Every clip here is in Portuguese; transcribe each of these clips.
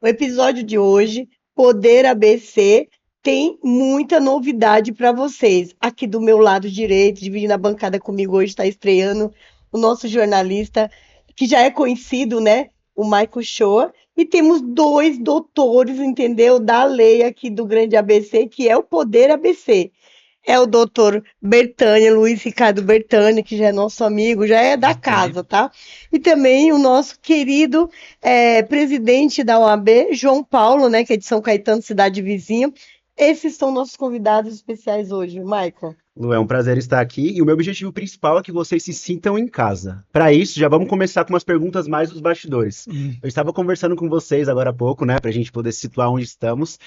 O episódio de hoje, Poder ABC, tem muita novidade para vocês. Aqui do meu lado direito, dividindo a bancada comigo hoje, está estreando o nosso jornalista, que já é conhecido, né? O Michael Shoa. E temos dois doutores, entendeu? Da lei aqui do Grande ABC, que é o Poder ABC. É o doutor Bertânia, Luiz Ricardo Bertânia, que já é nosso amigo, já é da Ok. casa, tá? E também o nosso querido presidente da OAB, João Paulo, né, que é de São Caetano, cidade vizinha. Esses são nossos convidados especiais hoje, Michael. Lu, é um prazer estar aqui e o meu objetivo principal é que vocês se sintam em casa. Para isso, já vamos começar com umas perguntas mais dos bastidores. Eu estava conversando com vocês agora há pouco, né, para a gente poder se situar onde estamos,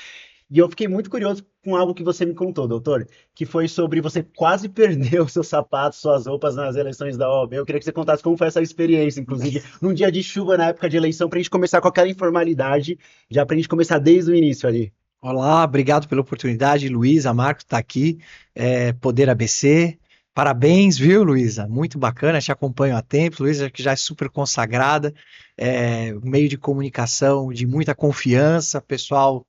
e eu fiquei muito curioso com algo que você me contou, doutor, que foi sobre você quase perder os seus sapatos, suas roupas nas eleições da OAB. Eu queria que você contasse como foi essa experiência, inclusive num dia de chuva na época de eleição, para a gente começar com aquela informalidade, já para a gente começar desde o início ali. Olá, obrigado pela oportunidade, Luísa, Marcos está aqui, Poder ABC, parabéns, viu, Luísa? Muito bacana, te acompanho há tempo, Luísa que já é super consagrada, um meio de comunicação de muita confiança, pessoal,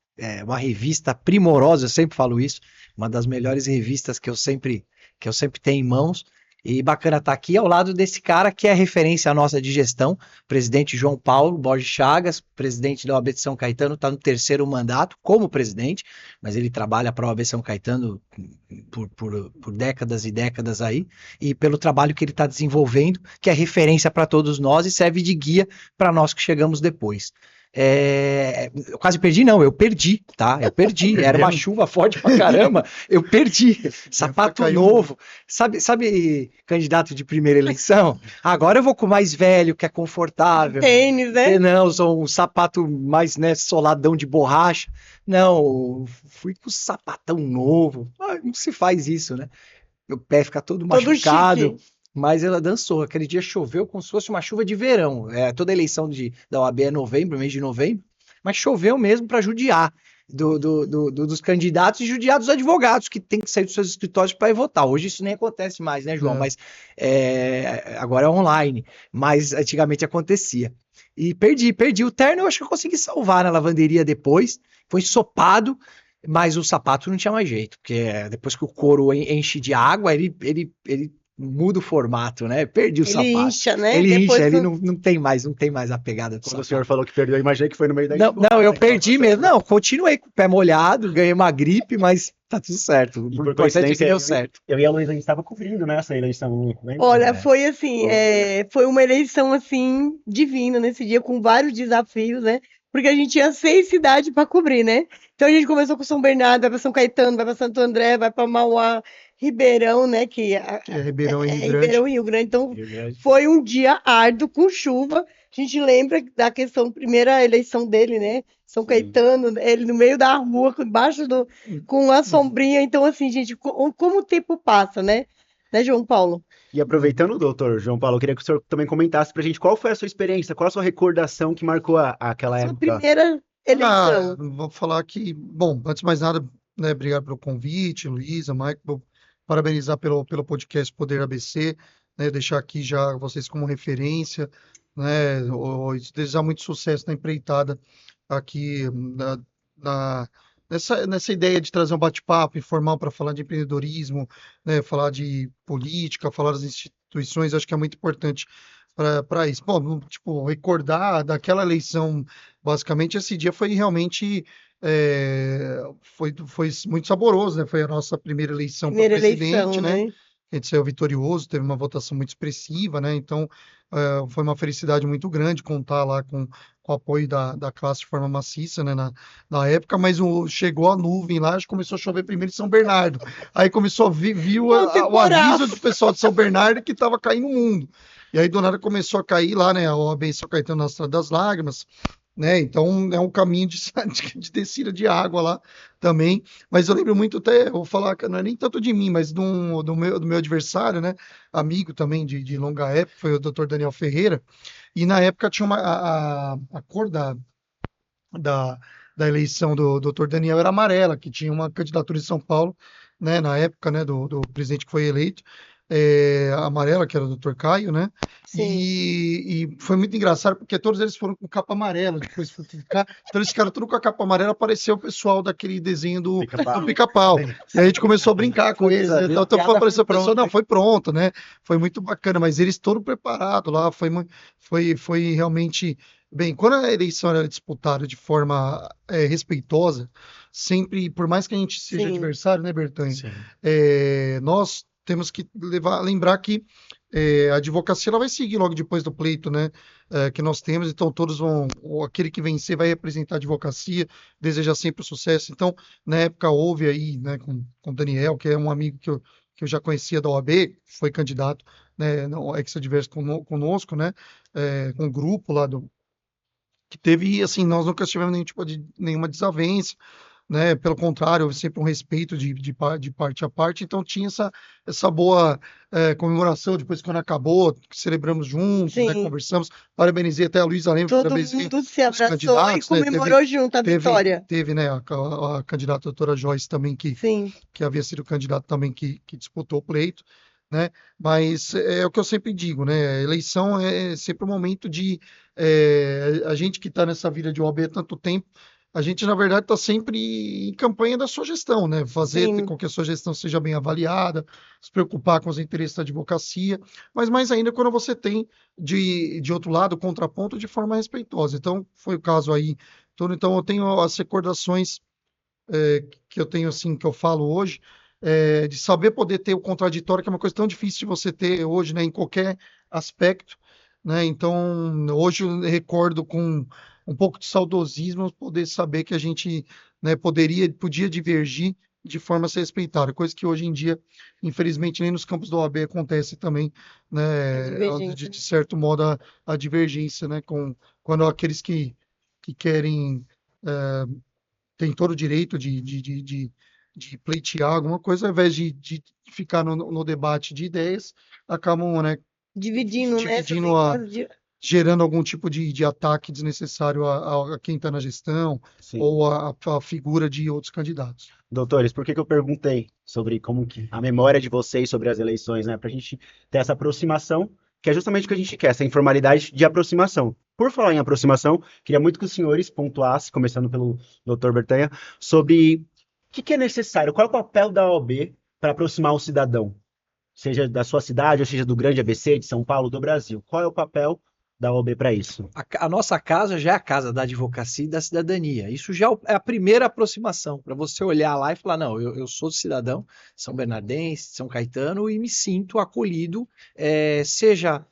uma revista primorosa, eu sempre falo isso, uma das melhores revistas que eu sempre tenho em mãos, e bacana estar aqui ao lado desse cara que é referência nossa de gestão, presidente João Paulo Borges Chagas, presidente da OAB de São Caetano, está no terceiro mandato como presidente, mas ele trabalha para a OAB São Caetano por décadas e décadas aí, e pelo trabalho que ele está desenvolvendo, que é referência para todos nós e serve de guia para nós que chegamos depois. Eu quase perdi, não, eu perdi, tá? Eu perdi, era uma chuva forte pra caramba, eu perdi, sapato novo, sabe, candidato de primeira eleição? Agora eu vou com o mais velho, que é confortável, Tênis, né? não, sou um sapato mais, né, soladão de borracha, não, fui com sapatão novo, não se faz isso, né? Meu pé fica todo Todo machucado. chique. Mas ela dançou. Aquele dia choveu como se fosse uma chuva de verão. Toda eleição da OAB é novembro, mês de novembro. Mas choveu mesmo para judiar dos candidatos e judiar dos advogados que tem que sair dos seus escritórios para ir votar. Hoje isso nem acontece mais, né, João? Mas agora é online. Mas antigamente acontecia. E perdi. O terno eu acho que eu consegui salvar na lavanderia depois. Foi ensopado. Mas o sapato não tinha mais jeito, porque depois que o couro enche de água, ele muda o formato, né? Perdi o Ele sapato. incha, né? Ele incha, Depois ele não tem mais a pegada do Quando o senhor sapato. falou que perdeu, eu imaginei que foi no meio da Não, enxurrada, eu então, perdi mesmo. Não, continuei com o pé molhado, ganhei uma gripe, mas tá tudo certo. O E por importante é que coincidência, deu certo. eu e a Luísa, a gente estava cobrindo, né, essa eleição, né? Olha, É. foi assim, foi uma eleição assim divina nesse dia, com vários desafios, né? Porque a gente tinha 6 cidades para cobrir, né? Então a gente começou com São Bernardo, vai para São Caetano, vai para Santo André, vai para Mauá, Ribeirão, né? Que é Ribeirão e Rio Grande. Ribeirão e Rio Grande. Então Rio Grande. foi um dia árduo com chuva. A gente lembra da questão, primeira eleição dele, né? São Caetano, ele no meio da rua, embaixo com a sombrinha. Então, assim, gente, como o tempo passa, né? Né, João Paulo? E aproveitando, doutor João Paulo, eu queria que o senhor também comentasse pra gente qual foi a sua experiência, qual a sua recordação que marcou aquela Sua época. primeira eleição. Vou falar que, bom, antes de mais nada, né, obrigado pelo convite, Luísa, Mike, vou parabenizar pelo podcast Poder ABC, né, deixar aqui já vocês como referência, né, desejar muito sucesso na empreitada aqui na- nessa ideia de trazer um bate-papo informal para falar de empreendedorismo, né, falar de política, falar das instituições, acho que é muito importante para isso. Bom, tipo, recordar daquela eleição, basicamente, esse dia foi realmente foi muito saboroso, né? Foi a nossa primeira eleição para Primeira eleição, presidente, né? né? A gente saiu vitorioso, teve uma votação muito expressiva, né? Então, foi uma felicidade muito grande contar lá com o apoio da classe de forma maciça, né? Na época, mas chegou a nuvem lá, acho que começou a chover primeiro em São Bernardo. Aí começou a viu Um o aviso temporal. do pessoal de São Bernardo que estava caindo o mundo. E aí do nada começou a cair lá, né? A OAB São Caetano na Estrada das Lágrimas, né? Então é um caminho de descida de água lá também. Mas eu lembro muito até, eu vou falar que não é nem tanto de mim, mas do meu adversário, né? Amigo também de longa época, foi o Dr. Daniel Ferreira. E na época tinha a cor da, da eleição do Dr. Daniel era amarela, que tinha uma candidatura em São Paulo, né? Na época, né? Do presidente que foi eleito. amarela, que era do Dr. Caio, né? Sim. E foi muito engraçado, porque todos eles foram com capa amarela, depois foi ficar, então eles ficaram tudo com a capa amarela, apareceu o pessoal daquele desenho do Pica-Pau. E a gente começou a brincar com eles, né? Então apareceu a pessoa, não, foi pronto, né? Foi muito bacana, mas eles todos preparados lá, foi realmente bem. Quando a eleição era disputada de forma respeitosa, sempre, por mais que a gente seja Sim. adversário, né, Bertanha? Sim. Nós temos que lembrar que a advocacia ela vai seguir logo depois do pleito, né? Que nós temos, então todos vão, aquele que vencer vai representar a advocacia, deseja sempre o sucesso. Então, na época houve aí, né, com o Daniel, que é um amigo que eu já conhecia da OAB, foi candidato, né, no ex-adverso conosco, né? Com o grupo lá que teve, assim, nós nunca tivemos nenhum tipo de nenhuma desavença, né? Pelo contrário, houve sempre um respeito de parte a parte, então tinha essa boa comemoração. Depois, quando acabou, celebramos juntos, né? Sim. Conversamos, parabenizei até a Luísa Lemos, Todo parabenizei mundo se os abraçou e candidatos, né? comemorou junto a vitória. Teve, né, a candidata doutora Joyce também, Sim. que havia sido candidato também que disputou o pleito, né? Mas é o que eu sempre digo, né? A eleição é sempre um momento de a gente que está nessa vida de OAB há tanto tempo, a gente na verdade está sempre em campanha da sua gestão, né? Fazer Sim. com que a sua gestão seja bem avaliada, se preocupar com os interesses da advocacia, mas mais ainda quando você tem de outro lado o contraponto de forma respeitosa. Então foi o caso aí. Então eu tenho as recordações que eu tenho, assim, que eu falo hoje, de saber poder ter o contraditório, que é uma coisa tão difícil de você ter hoje, né, em qualquer aspecto, né? Então, hoje eu recordo com um pouco de saudosismo poder saber que a gente, né, podia divergir de forma a ser respeitada, coisa que hoje em dia, infelizmente, nem nos campos da OAB acontece também, né, Divergência. de certo modo, a divergência, né, quando aqueles que querem tem todo o direito de pleitear alguma coisa, ao invés de ficar no debate de ideias, acabam, né, Dividindo, né? dividindo gerando algum tipo de ataque desnecessário a quem está na gestão Sim. ou a figura de outros candidatos. Doutores, por que que eu perguntei sobre como que a memória de vocês sobre as eleições, né? Para a gente ter essa aproximação, que é justamente o que a gente quer, essa informalidade de aproximação. Por falar em aproximação, queria muito que os senhores pontuassem, começando pelo doutor Bertanha, sobre o que é necessário, qual é o papel da OAB para aproximar o cidadão, seja da sua cidade, ou seja do grande ABC, de São Paulo, do Brasil. Qual é o papel da OAB para isso? A nossa casa já é a casa da advocacia e da cidadania. Isso já é a primeira aproximação, para você olhar lá e falar, não, eu sou cidadão São Bernardense, São Caetano, e me sinto acolhido, seja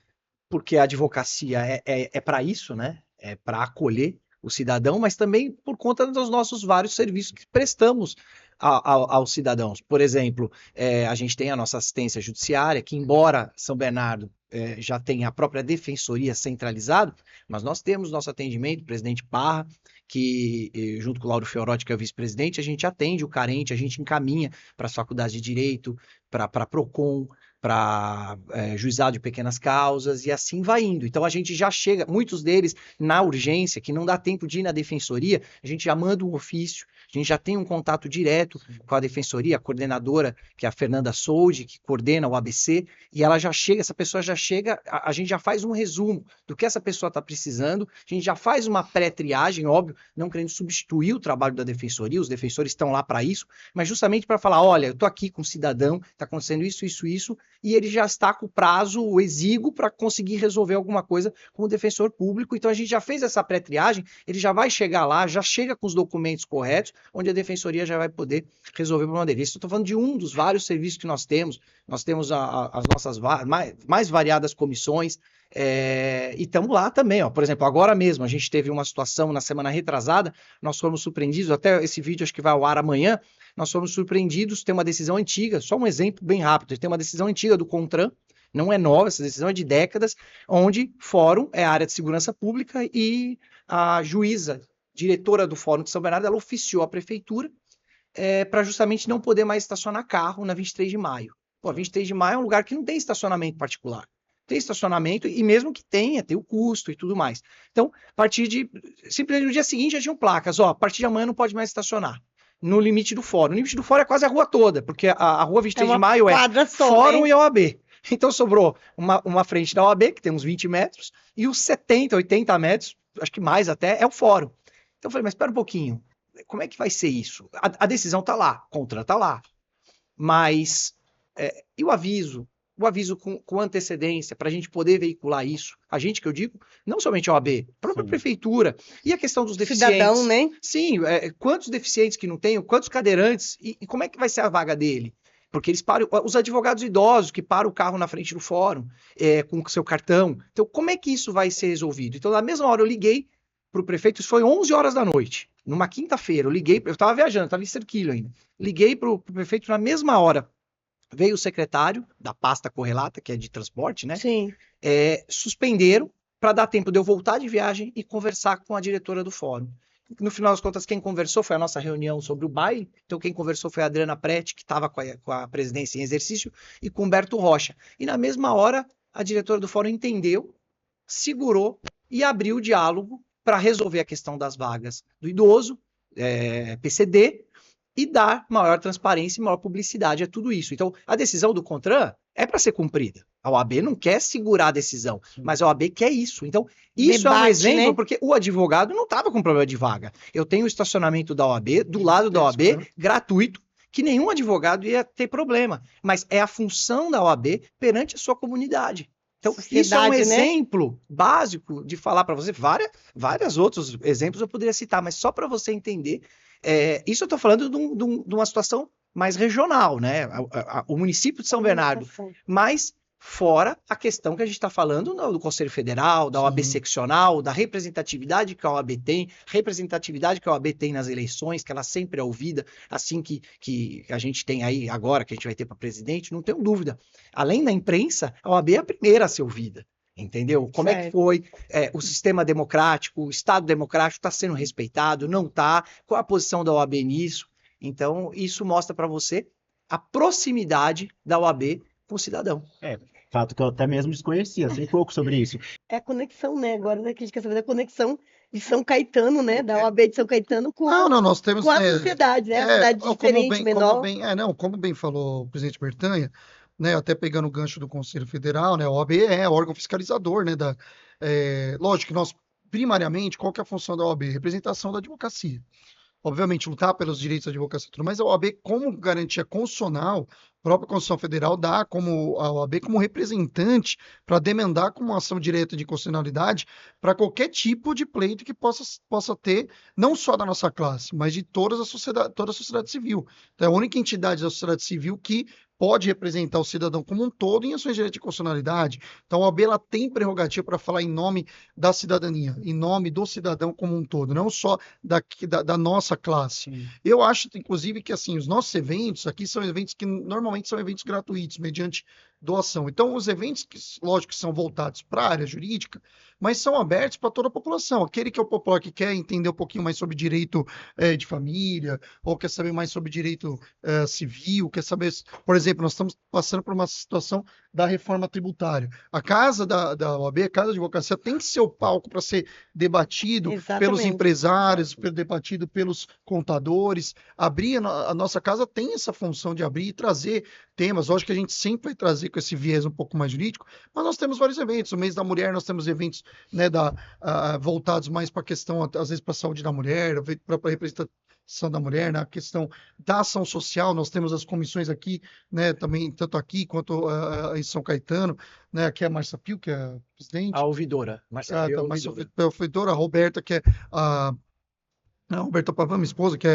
porque a advocacia é para isso, né? É para acolher o cidadão, mas também por conta dos nossos vários serviços que prestamos aos cidadãos. Por exemplo, a gente tem a nossa assistência judiciária, que embora São Bernardo já tenha a própria defensoria centralizada, mas nós temos nosso atendimento, o presidente Parra, que junto com o Lauro Fiorotti, que é o vice-presidente, a gente atende o carente, a gente encaminha para as faculdades de Direito, para a PROCON, para juizado de pequenas causas, e assim vai indo. Então a gente já chega, muitos deles na urgência, que não dá tempo de ir na defensoria, a gente já manda um ofício, a gente já tem um contato direto com a defensoria, a coordenadora, que é a Fernanda Soldi, que coordena o ABC, e ela já chega, essa pessoa já chega, a gente já faz um resumo do que essa pessoa está precisando, a gente já faz uma pré-triagem, óbvio, não querendo substituir o trabalho da defensoria, os defensores estão lá para isso, mas justamente para falar, olha, eu estou aqui com um cidadão, está acontecendo isso, e ele já está com o prazo exíguo para conseguir resolver alguma coisa com o defensor público. Então a gente já fez essa pré-triagem, ele já vai chegar lá, já chega com os documentos corretos, onde a defensoria já vai poder resolver o problema dele. Isso eu estou falando de um dos vários serviços que nós temos as nossas mais variadas comissões, e estamos lá também, ó. Por exemplo, agora mesmo a gente teve uma situação na semana retrasada, nós fomos surpreendidos, até esse vídeo acho que vai ao ar amanhã, nós fomos surpreendidos, tem uma decisão antiga, só um exemplo bem rápido, tem uma decisão antiga do CONTRAN, não é nova, essa decisão é de décadas, onde fórum é a área de segurança pública e a juíza, diretora do Fórum de São Bernardo, ela oficiou a prefeitura para justamente não poder mais estacionar carro na 23 de maio. Pô, 23 de maio é um lugar que não tem estacionamento particular. Tem estacionamento, e mesmo que tenha, tem o custo e tudo mais. Então, a partir de... simplesmente no dia seguinte já tinham placas, ó, a partir de amanhã não pode mais estacionar. No limite do fórum. O limite do fórum é quase a rua toda, porque a rua 23 de maio é quadra só, Fórum né? e OAB. Então sobrou uma frente da OAB, que tem uns 20 metros, e os 70, 80 metros, acho que mais até, é o fórum. Então eu falei, mas espera um pouquinho, como é que vai ser isso? A decisão tá lá, Contran tá lá, mas e o aviso? O aviso com antecedência para a gente poder veicular isso. A gente que eu digo, não somente a OAB, a própria Sim. prefeitura. E a questão dos deficientes. Cidadão, né? Sim, quantos deficientes que não tem, quantos cadeirantes, e como é que vai ser a vaga dele? Porque eles param, os advogados idosos que param o carro na frente do fórum com o seu cartão. Então, como é que isso vai ser resolvido? Então, na mesma hora eu liguei para o prefeito, isso foi 11 horas da noite, numa quinta-feira. Eu estava viajando, estava em Serquilho ainda. Liguei para o prefeito na mesma hora. Veio o secretário da pasta correlata, que é de transporte, né? Sim. Suspenderam para dar tempo de eu voltar de viagem e conversar com a diretora do fórum. No final das contas, quem conversou foi a nossa reunião sobre o baile. Então, quem conversou foi a Adriana Prete, que estava com a presidência em exercício, e com o Humberto Rocha. E na mesma hora, a diretora do fórum entendeu, segurou e abriu o diálogo para resolver a questão das vagas do idoso, PCD, e dar maior transparência e maior publicidade a tudo isso. Então, a decisão do Contran é para ser cumprida. A OAB não quer segurar a decisão, mas a OAB quer isso. Então, isso é um Debate, exemplo, né? porque o advogado não estava com problema de vaga. Eu tenho o estacionamento da OAB, do lado da OAB, gratuito, que nenhum advogado ia ter problema. Mas é a função da OAB perante a sua comunidade. Então, isso é um Sociedade, né? exemplo básico de falar para você. Vários outros exemplos eu poderia citar, mas só para você entender. Isso eu estou falando de uma situação mais regional, né? O município de São Bernardo, mas fora a questão que a gente está falando do Conselho Federal, da OAB Sim. seccional, da representatividade que a OAB tem, representatividade que a OAB tem nas eleições, que ela sempre é ouvida, assim que a gente tem aí agora, que a gente vai ter para presidente, não tenho dúvida. Além da imprensa, a OAB é a primeira a ser ouvida. Entendeu? Como é que Certo. foi o sistema democrático, o Estado democrático está sendo respeitado, não está? Qual a posição da OAB nisso? Então, isso mostra para você a proximidade da OAB com o cidadão. Fato que eu até mesmo desconhecia, sei pouco sobre isso. É a conexão, né? Agora, né, que a gente quer saber da conexão de São Caetano, né? Da OAB de São Caetano Não, nós temos. com a sociedade, né? A cidade diferente, menor. Como bem falou o presidente Bertanha, né, até pegando o gancho do Conselho Federal, né, a OAB é órgão fiscalizador, né, lógico que nós, primariamente, qual que é a função da OAB? Representação da advocacia. Obviamente, lutar pelos direitos da advocacia, tudo, mas a OAB, como garantia constitucional, a própria Constituição Federal dá como a OAB como representante para demandar como ação direta de constitucionalidade para qualquer tipo de pleito que possa ter, não só da nossa classe, mas de toda a sociedade civil. Então, é a única entidade da sociedade civil que pode representar o cidadão como um todo em ações de direito de constitucionalidade. Então, a OAB ela tem prerrogativa para falar em nome da cidadania, em nome do cidadão como um todo, não só da nossa classe. Sim. Eu acho, inclusive, que assim, os nossos eventos aqui são eventos que normalmente são eventos gratuitos, mediante doação. Então, os eventos, lógico, que são voltados para a área jurídica, mas são abertos para toda a população. Aquele que é o popular que quer entender um pouquinho mais sobre direito de família, ou quer saber mais sobre direito civil, quer saber, por exemplo, nós estamos passando por uma situação da reforma tributária. A casa da OAB, a Casa de Advocacia, tem que ser o palco para ser debatido pelos Exatamente. empresários, debatido pelos contadores. Abrir a nossa casa tem essa função de abrir e trazer temas. Lógico que a gente sempre vai trazer com esse viés um pouco mais jurídico, mas nós temos vários eventos. O mês da mulher, nós temos eventos, né, voltados mais para a questão, às vezes, para a saúde da mulher, para a representação da mulher, na questão da ação social. Nós temos as comissões aqui, né, também, tanto aqui quanto em São Caetano, né, aqui é a Márcia Pio, que é a presidente. A ouvidora, Marcelo. Tá, mas a ouvidora, a Roberta, que é a Roberta Pavan, minha esposa, que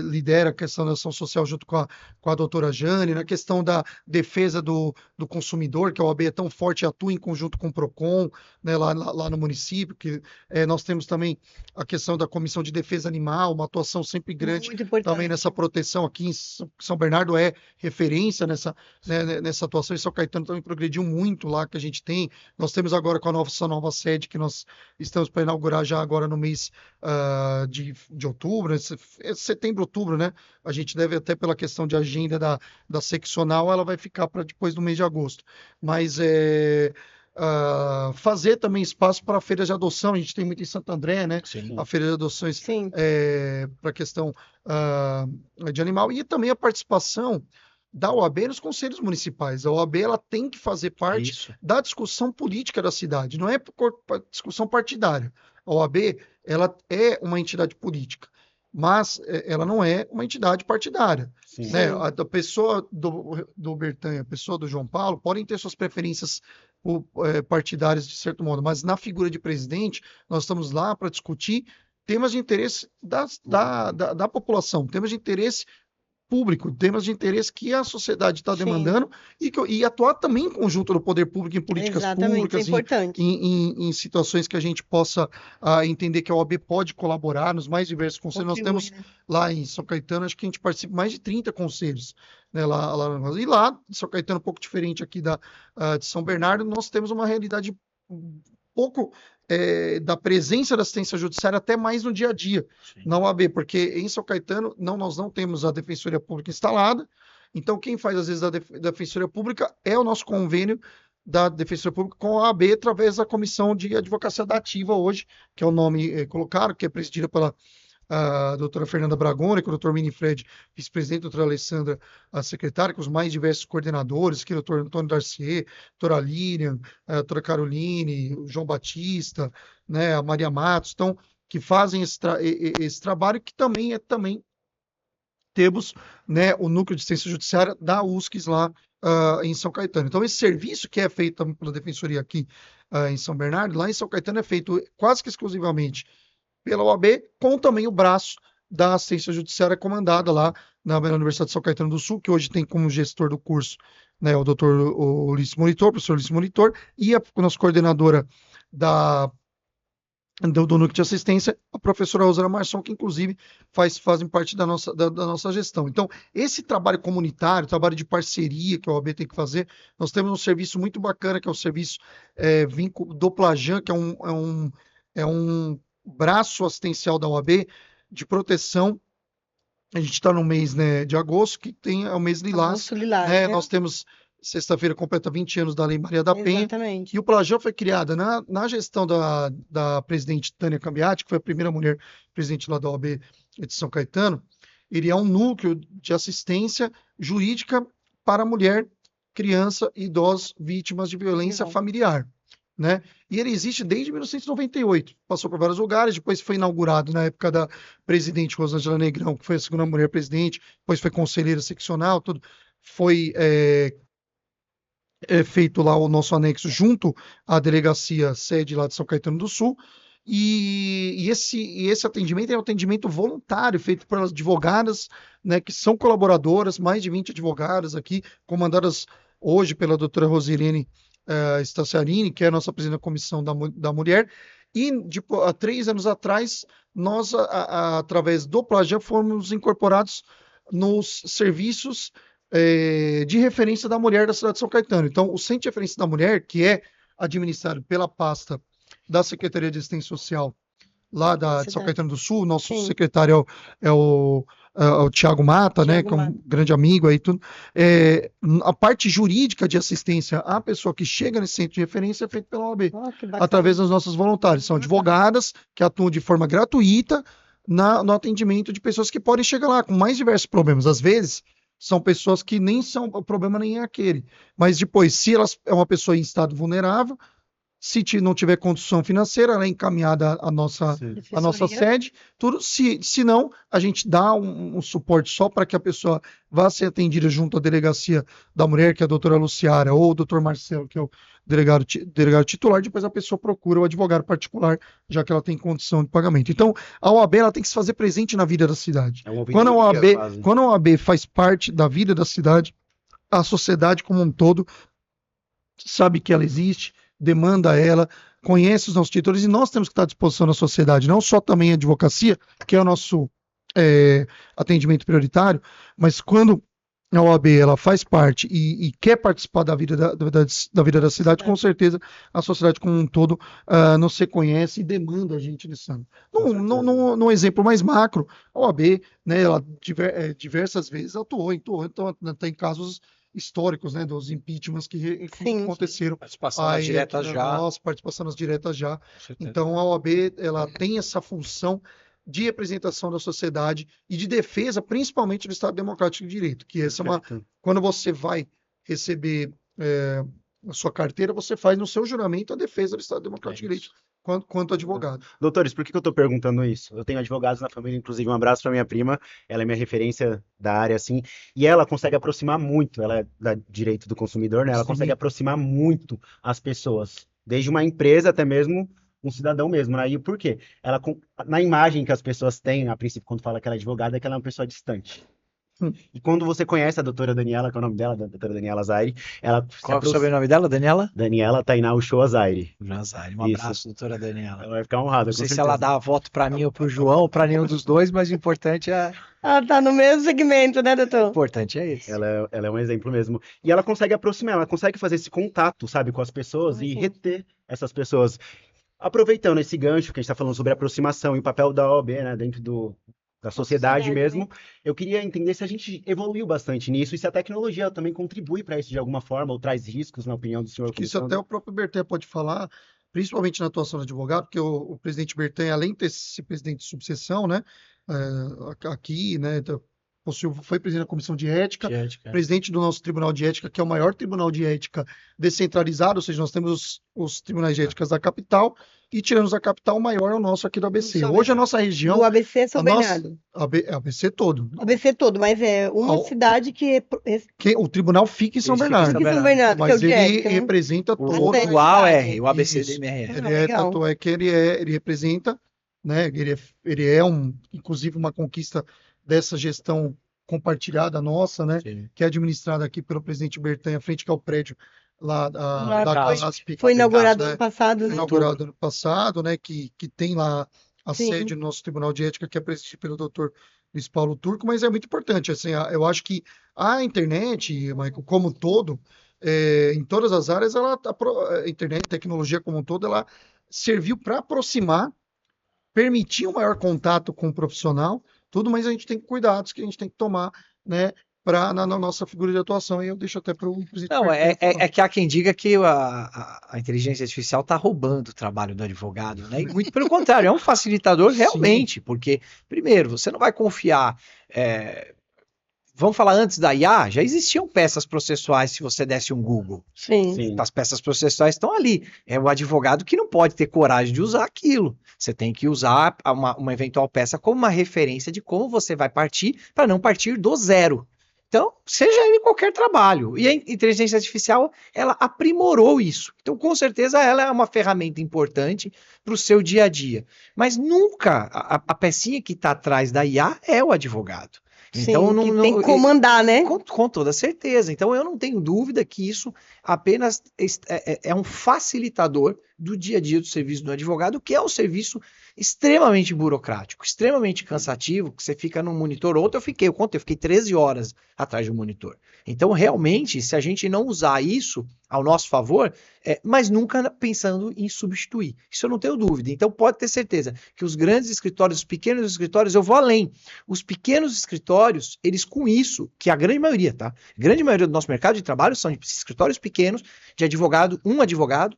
lidera a questão da ação social junto com a doutora Jane, na questão da defesa do consumidor, que a OAB é tão forte e atua em conjunto com o PROCON, né, lá no município, que nós temos também a questão da Comissão de Defesa Animal, uma atuação sempre grande Muito importante. também nessa proteção. Aqui em São Bernardo é referência nessa atuação, e São Caetano também progrediu muito lá, que a gente tem. Nós temos agora com essa nova sede que nós estamos para inaugurar já agora no mês de outubro, setembro, outubro, né? A gente deve, até pela questão de agenda da seccional, ela vai ficar para depois do mês de agosto. Mas fazer também espaço para a feira de adoção, a gente tem muito em Santo André, né? Sim. A feira de adoções Sim. para a questão de animal, e também a participação da OAB nos conselhos municipais. A OAB ela tem que fazer parte Isso. da discussão política da cidade, não é discussão partidária. A OAB ela é uma entidade política, mas ela não é uma entidade partidária. Sim. Né? Sim. A pessoa do Bertanha, a pessoa do João Paulo, podem ter suas preferências partidárias de certo modo, mas na figura de presidente, nós estamos lá para discutir temas de interesse da população, temas de interesse público, temas de interesse que a sociedade está Sim. demandando e atuar também em conjunto do poder público, em políticas Exatamente, isso é públicas, importante. em situações que a gente possa entender que a OAB pode colaborar nos mais diversos conselhos. Nós temos Contribui, né? lá em São Caetano, acho que a gente participa de mais de 30 conselhos, né, e lá em São Caetano, um pouco diferente aqui de São Bernardo, nós temos uma realidade um pouco da presença da assistência judiciária até mais no dia a dia, Sim. na OAB, porque em São Caetano nós não temos a Defensoria Pública instalada, então quem faz às vezes a Defensoria Pública é o nosso convênio da Defensoria Pública com a OAB através da Comissão de Advocacia Dativa hoje, que é o nome colocado, que é presidida pela a doutora Fernanda Bragoni, com o doutor Minifred, vice-presidente, a doutora Alessandra, a secretária, com os mais diversos coordenadores, que é o doutor Antônio Darcier, a doutora Lilian, a doutora Caroline, o João Batista, né, a Maria Matos, então, que fazem esse trabalho, que também temos, né, o Núcleo de Assistência Judiciária da USCS lá em São Caetano. Então, esse serviço que é feito também pela Defensoria aqui em São Bernardo, lá em São Caetano é feito quase que exclusivamente pela OAB, com também o braço da assistência judiciária comandada lá na Universidade de São Caetano do Sul, que hoje tem como gestor do curso, né, o doutor Ulisses Monitor, professor Ulisses Monitor, e a nossa coordenadora do Núcleo de Assistência, a professora Rosana Marçom, que inclusive fazem parte da nossa gestão. Então, esse trabalho comunitário, trabalho de parceria que a OAB tem que fazer, nós temos um serviço muito bacana, que é o serviço do Plajan, que é um braço assistencial da OAB de proteção. A gente está no mês, né, de agosto, que é o mês lilás. Agosto Lilás, Né? né? Nós temos, sexta-feira, completa 20 anos da Lei Maria da Penha. Exatamente. E o Plajan foi criada na gestão da presidente Tânia Cambiati, que foi a primeira mulher presidente lá da OAB de São Caetano. Ele é um núcleo de assistência jurídica para mulher, criança e idosos vítimas de violência Legal. familiar. Né? E ele existe desde 1998, passou por vários lugares, depois foi inaugurado na época da presidente Rosângela Negrão, que foi a segunda mulher presidente, depois foi conselheira seccional, tudo. Foi feito lá o nosso anexo junto à delegacia sede lá de São Caetano do Sul, e esse atendimento é um atendimento voluntário, feito por advogadas, né, que são colaboradoras, mais de 20 advogadas aqui, comandadas hoje pela doutora Rosilene Staciarini, que é a nossa presidente da Comissão da Mulher, e há 3 anos atrás, nós, através do Plajan, fomos incorporados nos serviços de referência da mulher da cidade de São Caetano. Então, o Centro de Referência da Mulher, que é administrado pela pasta da Secretaria de Assistência Social lá de São Caetano do Sul, nosso Sim. secretário é o Tiago Mata, né, Tiago que é um Mata. grande amigo aí, tudo. A parte jurídica de assistência à pessoa que chega nesse centro de referência é feita pela OAB, Ó, que bacana. através dos nossos voluntários. São advogadas que atuam de forma gratuita no atendimento de pessoas que podem chegar lá com mais diversos problemas. Às vezes, são pessoas que o problema nem é aquele. Mas depois, se ela é uma pessoa em estado vulnerável, se não tiver condição financeira, ela é encaminhada à nossa Defensoria. sede, tudo. Se não, a gente dá um suporte só para que a pessoa vá ser atendida junto à delegacia da mulher, que é a doutora Luciara, ou o doutor Marcelo, que é o delegado titular, depois a pessoa procura o advogado particular, já que ela tem condição de pagamento. Então, a OAB ela tem que se fazer presente na vida da cidade. É uma Quando a ouvidoria, quase. quando a OAB faz parte da vida da cidade, a sociedade como um todo sabe que ela existe, demanda ela, conhece os nossos títulos, e nós temos que estar à disposição da sociedade, não só também a advocacia, que é o nosso atendimento prioritário, mas quando a OAB ela faz parte e quer participar da vida da vida da cidade, com certeza a sociedade como um todo nos reconhece e demanda a gente nesse ano. Num exemplo mais macro, a OAB, né, ela diversas vezes atuou, então tem casos históricos, né, dos impeachments que Sim. aconteceram. Participação nas diretas já. Nossa, participação nas diretas já. Com certeza. Então a OAB ela tem essa função de representação da sociedade e de defesa, principalmente do Estado Democrático de Direito, que essa é uma, quando você vai receber a sua carteira, você faz no seu juramento a defesa do Estado Democrático de Direito quanto advogado. Doutores, por que eu estou perguntando isso? Eu tenho advogados na família, inclusive um abraço para minha prima, ela é minha referência da área, assim, e ela consegue aproximar muito, ela é da direito do consumidor, né? Ela consegue aproximar muito as pessoas, desde uma empresa até mesmo um cidadão mesmo, né? E por quê? Ela, na imagem que as pessoas têm, a princípio, quando fala que ela é advogada, é que ela é uma pessoa distante. E quando você conhece a doutora Daniela, que é o nome dela, da doutora Daniela Zaire, ela Qual é o sobrenome dela, Daniela? Daniela Tainá Uchoa Zaire. Zaire. Um abraço, doutora Daniela. Ela vai ficar honrada, Não com sei se certeza. ela dá voto para mim ou para o João ou para nenhum dos dois, mas o importante é Ela tá no mesmo segmento, né, doutor? esse. Ela é um exemplo mesmo. E ela consegue aproximar, ela consegue fazer esse contato, sabe, com as pessoas e reter essas pessoas. Aproveitando esse gancho que a gente está falando sobre aproximação e o papel da OAB, né, dentro da sociedade mesmo, eu queria entender se a gente evoluiu bastante nisso e se a tecnologia também contribui para isso de alguma forma ou traz riscos, na opinião do senhor. Acho que isso até o próprio Bertin pode falar, principalmente na atuação do advogado, porque o presidente Bertin, além de ter esse presidente de subseção, né, aqui, né, foi presidente da Comissão de Ética, presidente do nosso Tribunal de Ética, que é o maior tribunal de ética descentralizado, ou seja, nós temos os tribunais de ética da capital, e tirando a capital, o maior é o nosso aqui do ABC. Hoje a nossa região... O ABC é São Bernardo. ABC todo. O ABC todo, mas é uma cidade que... O tribunal fica em São Bernardo. Fica em São Bernardo, mas que é o ele direto, né? representa todo... O atual é o ABC da MRF. Tanto é que ele representa, né? Ele é inclusive uma conquista dessa gestão compartilhada nossa, né? Sim. Que é administrada aqui pelo presidente Bertin, à frente que é o prédio lá da CASP. Foi inaugurado né? ano passado, Foi né? inaugurado ano passado, né? Que tem lá a Sim. sede do nosso Tribunal de Ética, que é presidido pelo doutor Luiz Paulo Turco, mas é muito importante, assim, eu acho que a internet, Michael, como um todo, em todas as áreas, a internet, tecnologia como um todo, ela serviu para aproximar, permitir um maior contato com o profissional, tudo, mas a gente tem cuidados que a gente tem que tomar, né, na nossa figura de atuação, e eu deixo até para o presidente. Não, Bertin falar. é que há quem diga que a inteligência artificial está roubando o trabalho do advogado, né? E muito pelo contrário, é um facilitador realmente, porque, primeiro, você não vai confiar. Vamos falar antes da IA, já existiam peças processuais se você desse um Google. Sim. As peças processuais estão ali. É o advogado que não pode ter coragem de usar aquilo. Você tem que usar uma eventual peça como uma referência de como você vai partir para não partir do zero. Então, seja ele qualquer trabalho. E a inteligência artificial, ela aprimorou isso. Então, com certeza, ela é uma ferramenta importante para o seu dia a dia. Mas nunca a pecinha que está atrás da IA é o advogado. Então, Sim, que tem que comandar, né? Com toda certeza. Então, eu não tenho dúvida que isso apenas é um facilitador do dia a dia do serviço do advogado, que é um serviço extremamente burocrático, extremamente cansativo, que você fica no monitor. Ontem eu fiquei 13 horas atrás do monitor. Então, realmente, se a gente não usar isso ao nosso favor, mas nunca pensando em substituir. Isso eu não tenho dúvida. Então, pode ter certeza que os grandes escritórios, os pequenos escritórios, eu vou além. Os pequenos escritórios, eles com isso, que a grande maioria, tá? A grande maioria do nosso mercado de trabalho são de escritórios pequenos, de advogado, um advogado,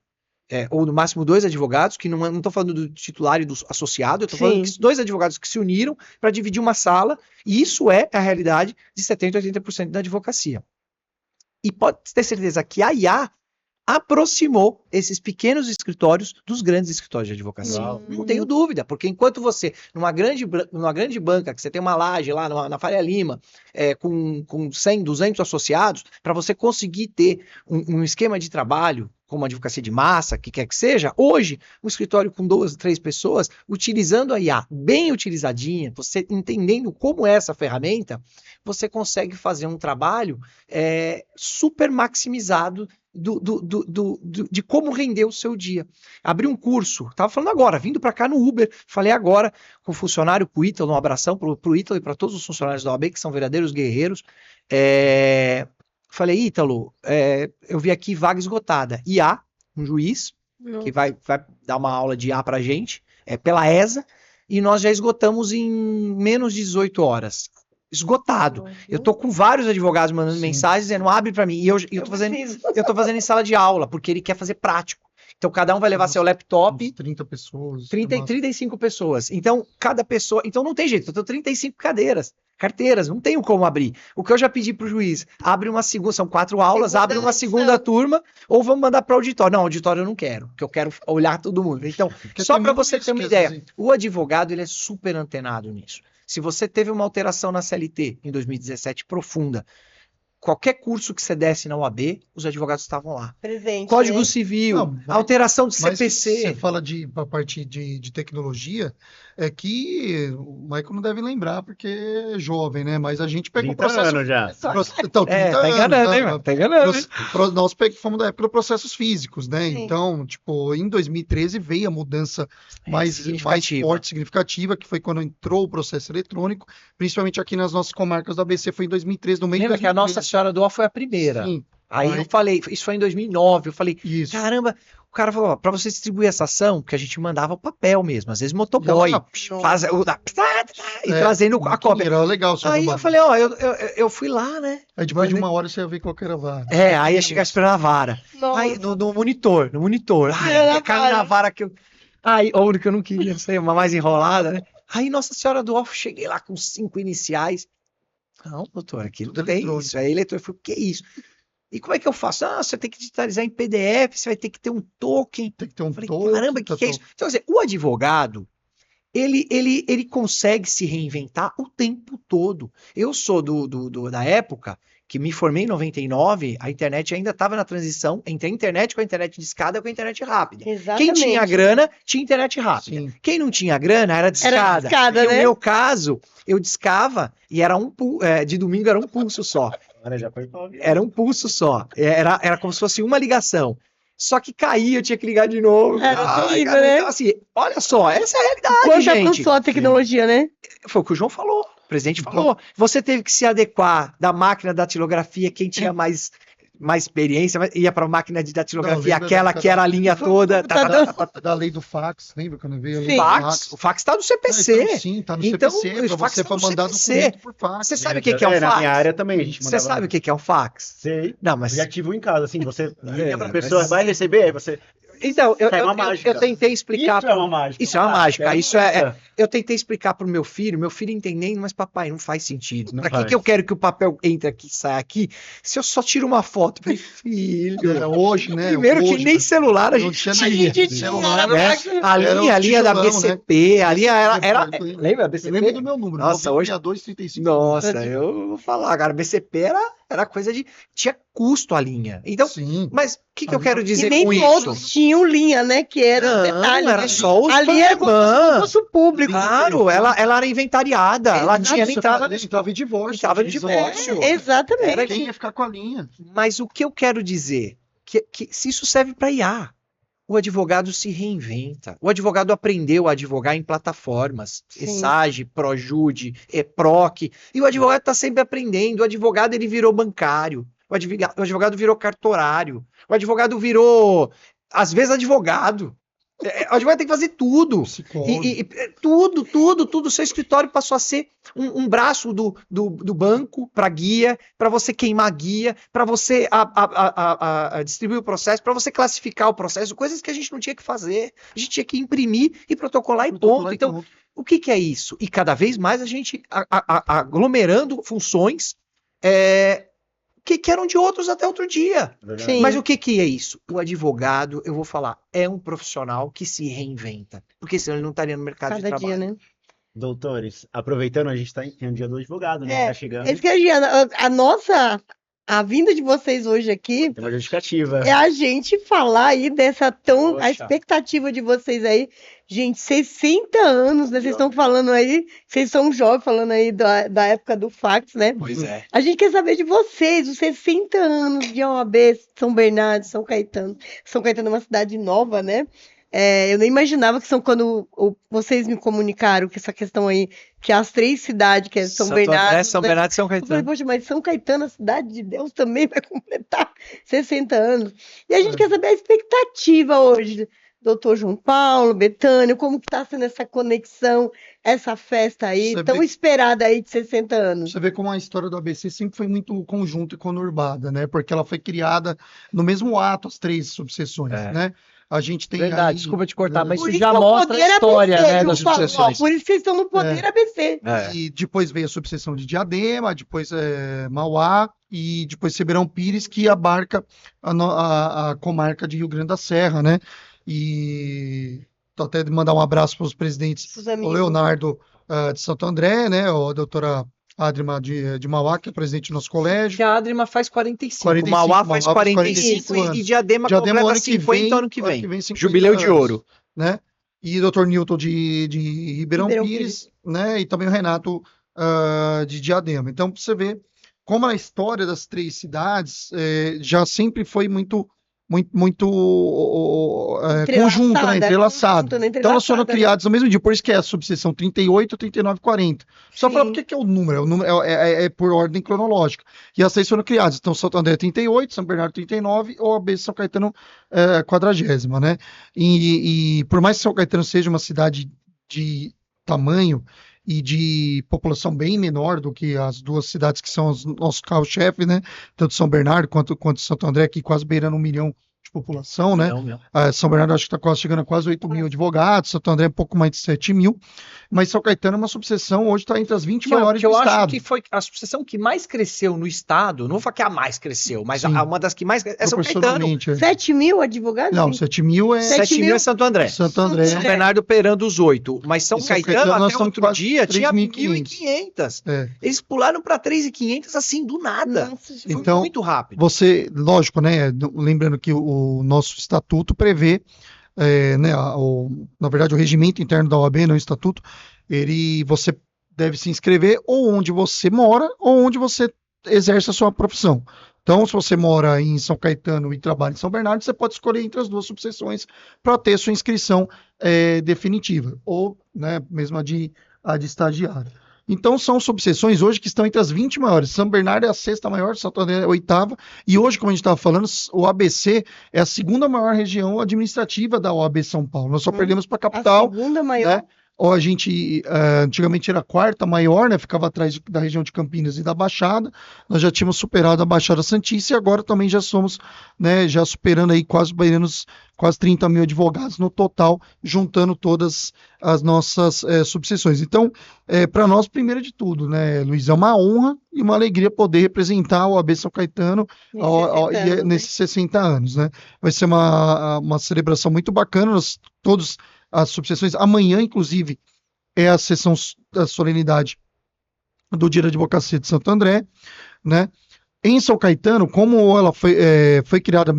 ou no máximo 2 advogados, que não estou falando do titular e do associado, eu estou falando que 2 advogados que se uniram para dividir uma sala, e isso é a realidade de 70% a 80% da advocacia. E pode ter certeza que a IA aproximou esses pequenos escritórios dos grandes escritórios de advocacia. Não tenho dúvida, porque enquanto você, numa grande banca, que você tem uma laje lá na Faria Lima, com 100, 200 associados, para você conseguir ter um esquema de trabalho, como a advocacia de massa, que quer que seja, hoje, um escritório com 2, 3 pessoas, utilizando a IA bem utilizadinha, você entendendo como é essa ferramenta, você consegue fazer um trabalho super maximizado de como render o seu dia. Abri um curso, estava falando agora, vindo para cá no Uber, falei agora com o funcionário, pro Ítalo, um abração pro Ítalo e para todos os funcionários da OAB, que são verdadeiros guerreiros. Falei, Ítalo, eu vi aqui vaga esgotada. IA, um juiz, que vai dar uma aula de IA pra gente, pela ESA, e nós já esgotamos em menos de 18 horas. Esgotado. Eu tô com vários advogados mandando mensagens dizendo, abre para mim. E eu tô fazendo em sala de aula, porque ele quer fazer prático. Então, cada um vai levar seu laptop, Uns 30 pessoas. 30 e 35 pessoas. Então, cada pessoa. Então, não tem jeito. Eu tenho 35 carteiras, não tenho como abrir. O que eu já pedi pro juiz, abre uma segunda, são 4 aulas, Segunda abre uma lição. segunda turma, ou vamos mandar para auditório. Não, auditório eu não quero, porque eu quero olhar todo mundo. Então, Porque só tem para muito você isso ter uma que às ideia, vezes- o advogado ele é super antenado nisso. Se você teve uma alteração na CLT em 2017 profunda, qualquer curso que você desse na UAB, os advogados estavam lá. Presente, Código né? Civil, Não, mas- alteração de Mas CPC. você fala a partir de tecnologia, é que o Michael não deve lembrar, porque é jovem, né? Mas a gente pegou o 30 processo. anos já. Então, 30 Tá enganando, anos, hein, né? mano? Tá enganando, hein? Nós fomos da época dos processos físicos, né? Sim. Então, tipo, em 2013 veio a mudança mais significativa. forte, significativa, que foi quando entrou o processo eletrônico, principalmente aqui nas nossas comarcas do ABC, foi em 2013, no meio de Lembra que a 2013. Nossa Senhora do Ó foi a primeira. Sim, Aí Aí- eu falei, isso foi em 2009, eu falei, isso. caramba, o cara falou, ó, pra você distribuir essa ação, porque a gente mandava o papel mesmo, às vezes motoboy, Já- faz, e É, trazendo a muito cópia. Era legal, seu Aí eu trabalho. falei, ó, eu fui lá, né? Aí depois de uma hora você ia ver qual que era a vara. Aí ia chegar esperando a vara. Nossa. Aí no monitor. Esperando a Ai, caiu vara. na vara que eu. Aí, ou que eu não queria, não sei, uma mais enrolada, né? Aí, Nossa Senhora do Ó, cheguei lá com 5 iniciais. Não, doutor, aqui não Tudo tem eletrônico. isso. Aí, eleitor, eu falei, o que é isso? E como é que eu faço? Ah, você tem que digitalizar em PDF, você vai ter que ter um token. Tem que ter um Eu falei, token, caramba, o que é isso? Então, quer dizer, o advogado, ele consegue se reinventar o tempo todo. Eu sou da época que me formei em 99, a internet ainda estava na transição entre a internet com a internet de escada com a internet rápida. Exatamente. Quem tinha grana, tinha internet rápida. Sim. Quem não tinha grana, era de Era escada. de escada, E né? no meu caso, eu discava e era de domingo era um pulso só. Agora já foi pra Era um pulso só. Era como se fosse uma ligação. Só que caía, eu tinha que ligar de novo. Era terrível, cara, né? Então, assim, olha só, essa é a realidade, Quanto gente. avançou a tecnologia, né? Foi o que o João falou. O presidente Então- falou. Você teve que se adequar da máquina da datilografia, quem tinha mais experiência, ia para a máquina de datilografia, Não, lembra aquela da- que era a linha toda. Da lei do fax, lembra quando veio a lei Sim. do Fax, o fax está no Ah, CPC. então, sim, tá no Então, CPC, o pra fax você tá pra no mandar CPC. documento por fax. Você sabe o que é um Na fax? minha área também, a gente Você mandava. sabe o que é um fax? Sei. Não, mas. Eu já tive um em casa, assim, você liga pra mas- pessoa, vai receber, aí você... Então, É uma mágica. eu tentei explicar. Isso é uma mágica. Isso é uma mágica. Isso é, É. eu tentei explicar pro meu filho entendendo, mas papai, não faz sentido. Não Pra que faz. que eu quero que o papel entre aqui e saia aqui, se eu só tiro uma foto? Eu falei, filho, Era hoje, né? primeiro que Hoje, nem né? celular a Não gente tinha tinha. nem gente celular, tinha, né? era A Era linha, o a linha da tijolão, né? BCP, a linha era Eu lembro. lembra a Eu BCP? lembro do meu número. Nossa, hoje- 9235. Nossa, eu vou falar, cara, BCP era coisa de... Tinha custo a linha. Então, Sim. mas o que eu Ali- quero E dizer nem com todos isso? tinham linha, né? Que era Não, detalhe, era né? só os Ali era como se fosse fãs. concurso público. Claro, ela era inventariada. Ela Exato, tinha, nem tava... Entrava em divórcio. Entrava em juízo divórcio. oral. Exatamente. Era Quem ia ficar com a linha? Mas o que eu quero dizer, que se isso serve para IA, o advogado se reinventa. O advogado aprendeu a advogar em plataformas, Sim. ESAGE, Projude, EPROC, e o advogado está sempre aprendendo. O advogado ele virou bancário, o advogado virou cartorário, o advogado virou, às vezes, advogado. O advogado tem que fazer tudo. Psicólogo. Tudo. Seu escritório passou a ser um braço do banco para guia, para você queimar guia, para você distribuir o processo, para você classificar o processo, coisas que a gente não tinha que fazer. A gente tinha que imprimir e protocolar e ponto. Então, o que é isso? E cada vez mais a gente aglomerando funções que eram de outros até outro dia. Sim. Mas o que é isso? O advogado, eu vou falar, é um profissional que se reinventa. Porque senão ele não estaria no mercado de Cada trabalho. dia, né? Doutores, aproveitando, a gente tem um dia do advogado, né? É, Tá chegando. Esse que é a vinda de vocês hoje aqui Tem uma justificativa. é a gente falar aí dessa a Poxa. expectativa de vocês aí. Gente, 60 anos, né? Vocês estão falando aí, vocês são jovens falando aí da época do fax, né? Pois é. A gente quer saber de vocês, os 60 anos de OAB, São Bernardo, São Caetano. São Caetano é uma cidade nova, né? Eu nem imaginava que quando vocês me comunicaram que essa questão aí, que as 3 cidades, que é São Bernardo, São né? Bernardo e São Eu falei, Caetano. poxa, mas São Caetano, a cidade de Deus, também vai completar 60 anos. E a gente quer saber a expectativa hoje, doutor João Paulo, Betânia, como que está sendo essa conexão, essa festa aí, Você tão vê- esperada aí de 60 anos. Você vê como a história do ABC sempre foi muito conjunto e conurbada, né? Porque ela foi criada no mesmo ato, as 3 subseções, É. né? A gente tem Verdade, aí, desculpa te cortar, mas Por isso isso já que é o mostra a poder história, ABC, né, viu, das Paulo? subseções. Por isso que vocês estão no poder ABC. E depois veio a subseção de Diadema, depois Mauá e depois Ribeirão Pires, que abarca a comarca de Rio Grande da Serra, né? E tô até de mandar um abraço para os presidentes, Os o amigos. Leonardo de Santo André, né? A doutora Adrima de Mauá, que é presidente do nosso colégio. Que a Adrima faz 45, 45, Mauá faz Mauá faz 45 45 e Diadema Diadema completa ano que 50 ano que ano vem. que vem 50 Jubileu de anos, ouro. né? E o Dr. Newton de Ribeirão Ribeirão Pires, né? E também o Renato de Diadema. Então, pra você ver como a história das três cidades já sempre foi muito conjunta, né? Entrelaçada. conjunta, né? Então, elas foram Entrelaçada, né? criadas no mesmo dia, por isso que é a subseção 38, 39 e 40. Só falar Sim. por que é o número, é por ordem cronológica. E as três foram criadas. Então, Santo André 38, São Bernardo 39, OAB São Caetano 40ª, né? E por mais que São Caetano seja uma cidade de tamanho e de população bem menor do que as duas cidades que são os nossos carro-chefe, né? Tanto São Bernardo quanto Santo André, aqui quase beirando 1 milhão de população, né? São Bernardo acho que está quase chegando a quase 8 mil advogados, Santo André um pouco mais de 7 mil, mas São Caetano é uma subseção, hoje está entre as 20 maiores que eu do acho estado. que foi a subseção que mais cresceu no estado, não vou falar que a mais cresceu, mas Sim. uma das que mais cresceu é São Caetano. Proporcionalmente. 7 mil advogados? Não, 7 mil é 7 mil é Santo André. Santo André. São Bernardo operando os 8. Mas São E São Caetano, Caetano, nós até estamos outro quase dia, tinha 3.500. 1.500. É. Eles pularam para 3.500 assim, do nada. Nossa, Foi Então, muito rápido. Você, lógico, né? Lembrando que o nosso estatuto prevê, né? Na verdade, o regimento interno da OAB, não o estatuto, você deve se inscrever ou onde você mora ou onde você exerce a sua profissão. Então, se você mora em São Caetano e trabalha em São Bernardo, você pode escolher entre as duas subseções para ter sua inscrição definitiva, ou né, mesmo a de estagiário. Então, são subseções hoje que estão entre as 20 maiores. São Bernardo é a 6ª maior, Santo André é a 8ª. E hoje, como a gente estava falando, o ABC é a 2ª maior região administrativa da OAB São Paulo. Nós só perdemos para a a capital, segunda maior. né? Ou a gente, antigamente era a 4ª maior, né? Ficava atrás da região de Campinas e da Baixada. Nós já tínhamos superado a Baixada Santista e agora também já somos, né? Já superando aí quase 30 mil advogados no total, juntando todas as nossas subseções. Então, para nós, primeiro de tudo, né, Luiz, é uma honra e uma alegria poder representar o OAB São Caetano nesses 60 anos, né? Vai ser uma celebração muito bacana, todos as subseções. Amanhã, inclusive, é a sessão da solenidade do Dia da Advocacia de Santo André, né? Em São Caetano, como ela foi criada,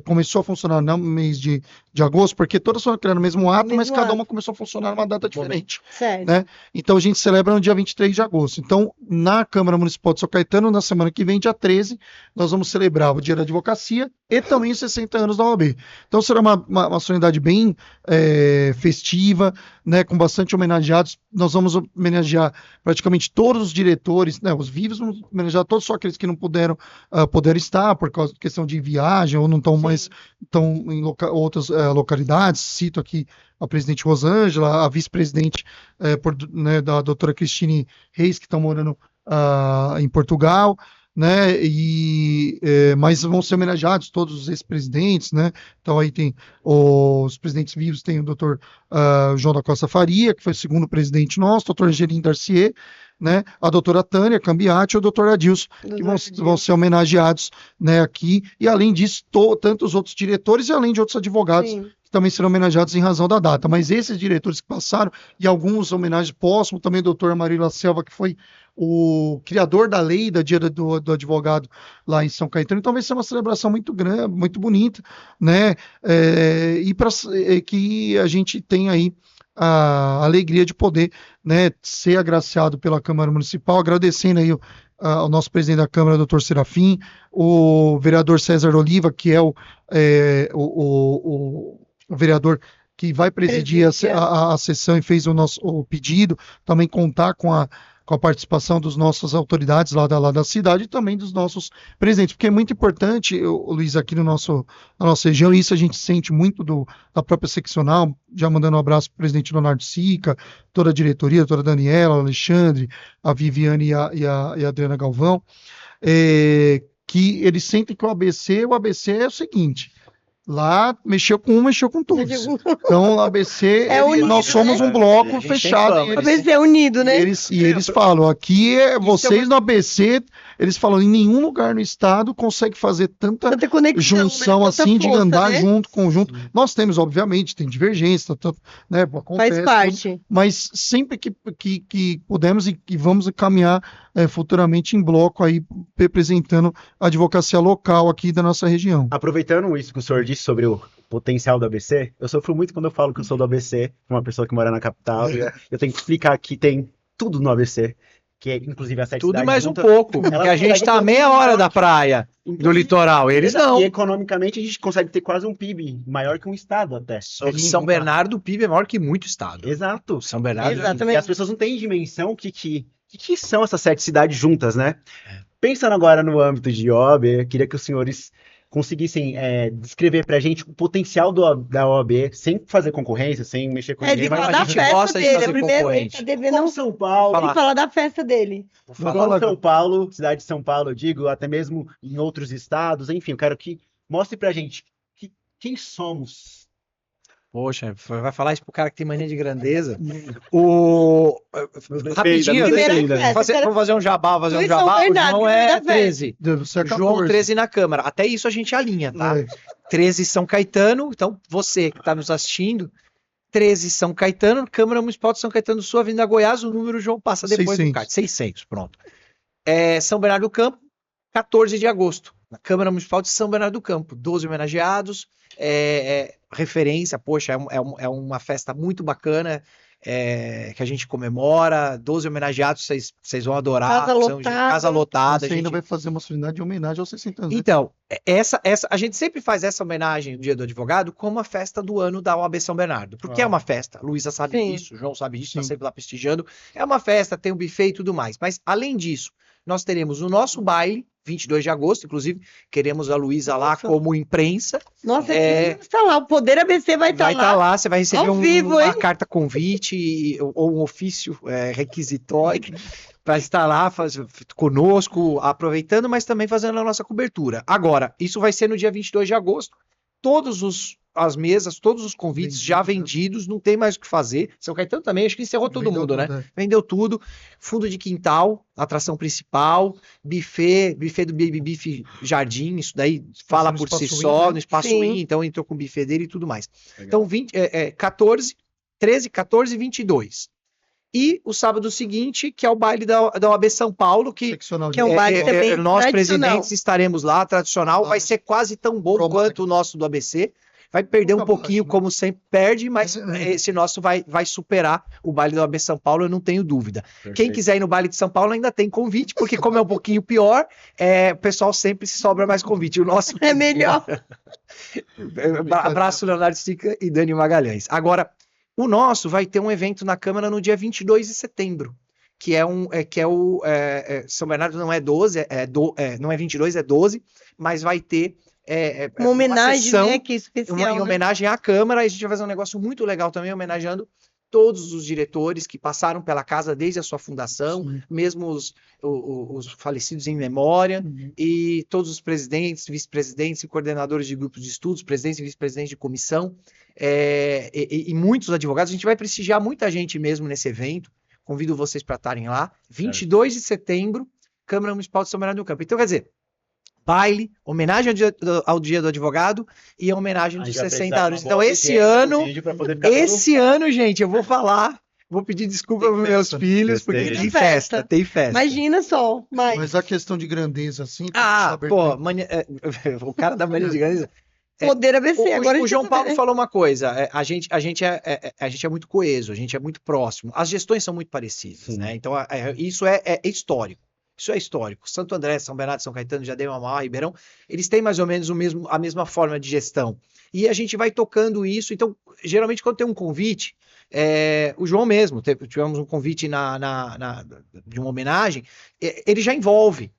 começou a funcionar no mês de agosto, porque todas foram criadas no mesmo ato, mas cada uma começou a funcionar numa data diferente. Certo. Né? Então a gente celebra no dia 23 de agosto. Então, na Câmara Municipal de São Caetano, na semana que vem, dia 13, nós vamos celebrar o Dia da Advocacia e também os 60 anos da OAB. Então será uma solenidade bem festiva, né, com bastante homenageados. Nós vamos homenagear praticamente todos os diretores, né, os vivos, vamos homenagear todos, só aqueles que não puderam estar por causa de questão de viagem ou não estão mais em outras localidades. Cito aqui a presidente Rosângela, a vice-presidente da doutora Cristine Reis, que estão morando em Portugal, né? Mas vão ser homenageados todos os ex-presidentes, né? Então aí tem os presidentes vivos, tem o doutor João da Costa Faria, que foi o segundo presidente nosso, doutor Angelino Darcier, né? A doutora Tânia Cambiati e o doutor Adilson, que vão ser homenageados, né, aqui, e além disso, tantos outros diretores e além de outros advogados que também serão homenageados em razão da data. Mas esses diretores que passaram, e alguns homenagens póstumas, também o doutor Amarillo La Selva, que foi o criador da lei da Dia do Advogado lá em São Caetano. Então vai ser uma celebração muito grande, muito bonita, né? E para que a gente tenha aí a alegria de poder, né, ser agraciado pela Câmara Municipal, agradecendo aí ao nosso presidente da Câmara, doutor Serafim, o vereador César Oliva, que é o vereador que vai presidir a sessão e fez o pedido, também contar com a participação das nossas autoridades lá da cidade e também dos nossos presidentes, porque é muito importante, Luiz, aqui na nossa região, e isso a gente sente muito da própria seccional, já mandando um abraço para o presidente Leonardo Sica, toda a diretoria, toda a Daniela, Alexandre, a Viviane e a Adriana Galvão, que eles sentem que o ABC é o seguinte: Lá mexeu com um, mexeu com todos. Então, a ABC, É unido, nós somos né? um bloco A gente fechado. tem E fama. ABC é unido, né? eles falam, aqui vocês no ABC, eles falam, em nenhum lugar no estado consegue fazer tanta Tanta conexão, junção né? Tanta assim, de força, andar né? junto, conjunto. Nós temos, obviamente, tem divergência, né, acontece, Faz parte. mas sempre que pudermos e vamos caminhar futuramente em bloco aí, representando a advocacia local aqui da nossa região. Aproveitando isso que o senhor disse sobre o potencial do ABC, eu sofro muito quando eu falo que eu sou do ABC, uma pessoa que mora na capital, e eu tenho que explicar que tem tudo no ABC, que é inclusive a sete Tudo e cidades mais um juntas. pouco, Ela porque a gente consegue tá ter a um meia PIB hora maior da que- praia, do Inclusive, litoral. Eles não. E economicamente a gente consegue ter quase um PIB maior que um estado até. São Bernardo, o PIB é maior que muito estado. Exato. São Bernardo. Exatamente. E as pessoas não têm dimensão que são essas 7 cidades juntas, né? Pensando agora no âmbito de OAB, eu queria que os senhores conseguissem descrever pra gente o potencial da OAB, sem fazer concorrência, sem mexer com É, ninguém, de mas falar a da gente festa gosta de dele. fazer Primeiro, ele concorrente. tá devendo como São Paulo, Falar. tem que falar da festa dele. como São Paulo, cidade de São Paulo, eu digo, até mesmo em outros estados, enfim, eu quero que mostre pra gente quem somos. Poxa, vai falar isso pro cara que tem mania de grandeza. O... Rapidinho, Primeira Defenda. festa, vamos fazer um jabá, Luiz São O Bernardo, João primeira é festa. 13. Você é João 14. 13 na Câmara. Até isso a gente alinha, tá? É. 13 São Caetano, então você que está nos assistindo, 13 São Caetano, Câmara Municipal de São Caetano do Sul, Avenida Goiás, o número João passa depois 600. do CAD. 600, pronto. São Bernardo do Campo, 14 de agosto, na Câmara Municipal de São Bernardo do Campo, 12 homenageados, referência, poxa, é uma festa muito bacana, que a gente comemora, 12 homenageados, vocês vão adorar. Casa lotada. Casa lotada. Você a gente... ainda vai fazer uma solenidade de homenagem aos 60 anos. né? Então, a gente sempre faz essa homenagem no Dia do Advogado como a festa do ano da OAB São Bernardo, porque é uma festa, Luísa sabe Sim. disso, o João sabe disso, Sim. está sempre lá prestigiando, é uma festa, tem um buffet e tudo mais, mas além disso, nós teremos o nosso baile, 22 de agosto, inclusive, queremos a Luísa lá Nossa. como imprensa, Nossa, está lá. O Poder ABC vai estar vai estar lá. lá, você vai receber Ao vivo, uma hein? carta convite ou um ofício requisitório para estar lá conosco, aproveitando, mas também fazendo a nossa cobertura. Agora, isso vai ser no dia 22 de agosto. As mesas, todos os convites já vendidos, não tem mais o que fazer. São Caetano também, acho que encerrou todo Vendeu mundo, tudo, né? Vendeu tudo. Fundo de quintal, atração principal, buffet do Baby Beef Jardim, isso daí fala no por si Espaço só, Win, né? no Espaço Sim. Win, então entrou com o buffet dele e tudo mais. Então, 13, 14 e 22. E o sábado seguinte, que é o baile da OAB São Paulo, que Seccional que é um baile também nós tradicional. presidentes estaremos lá, tradicional, vai Vamos. ser quase tão bom Promo, quanto o nosso do ABC. Vai perder um Nunca pouquinho, baixo, né? como sempre perde, mas É. esse nosso vai superar o baile do AB São Paulo, eu não tenho dúvida. Quem quiser ir no baile de São Paulo ainda tem convite, porque como é um pouquinho pior, o pessoal sempre se sobra mais convite. O nosso É melhor. Abraço, Leonardo Stica e Dani Magalhães. Agora, o nosso vai ter um evento na Câmara no dia 22 de setembro, que é São Bernardo não é 12, não é 22, é 12, mas vai ter Uma homenagem, sessão, né? Que é especial. em né? homenagem à Câmara. A gente vai fazer um negócio muito legal também, homenageando todos os diretores que passaram pela casa desde a sua fundação, Sim. mesmo os falecidos em memória, Uhum. e todos os presidentes, vice-presidentes e coordenadores de grupos de estudos, presidentes e vice-presidentes de comissão, e muitos advogados. A gente vai prestigiar muita gente mesmo nesse evento. Convido vocês para estarem lá. 22 de setembro, Câmara Municipal de São Bernardo do Campo. Então, quer dizer, baile, homenagem ao dia do advogado e a homenagem dos 60 anos. Então, esse ano, gente, eu vou falar, vou pedir desculpa para meus filhos, porque Tem tem festa. festa, tem festa. Imagina só, Mas a questão de grandeza, assim... O cara da mania de grandeza. Poder ABC. Agora a O gente João vai Paulo ver. falou uma coisa, a gente é muito coeso, a gente é muito próximo, as gestões são muito parecidas, Sim. né? Então isso é histórico. Isso é histórico. Santo André, São Bernardo, São Caetano, Diadema, Mauá, Ribeirão, eles têm mais ou menos a mesma forma de gestão. E a gente vai tocando isso. Então, geralmente, quando tem um convite, o João mesmo, tivemos um convite de uma homenagem, ele já envolve.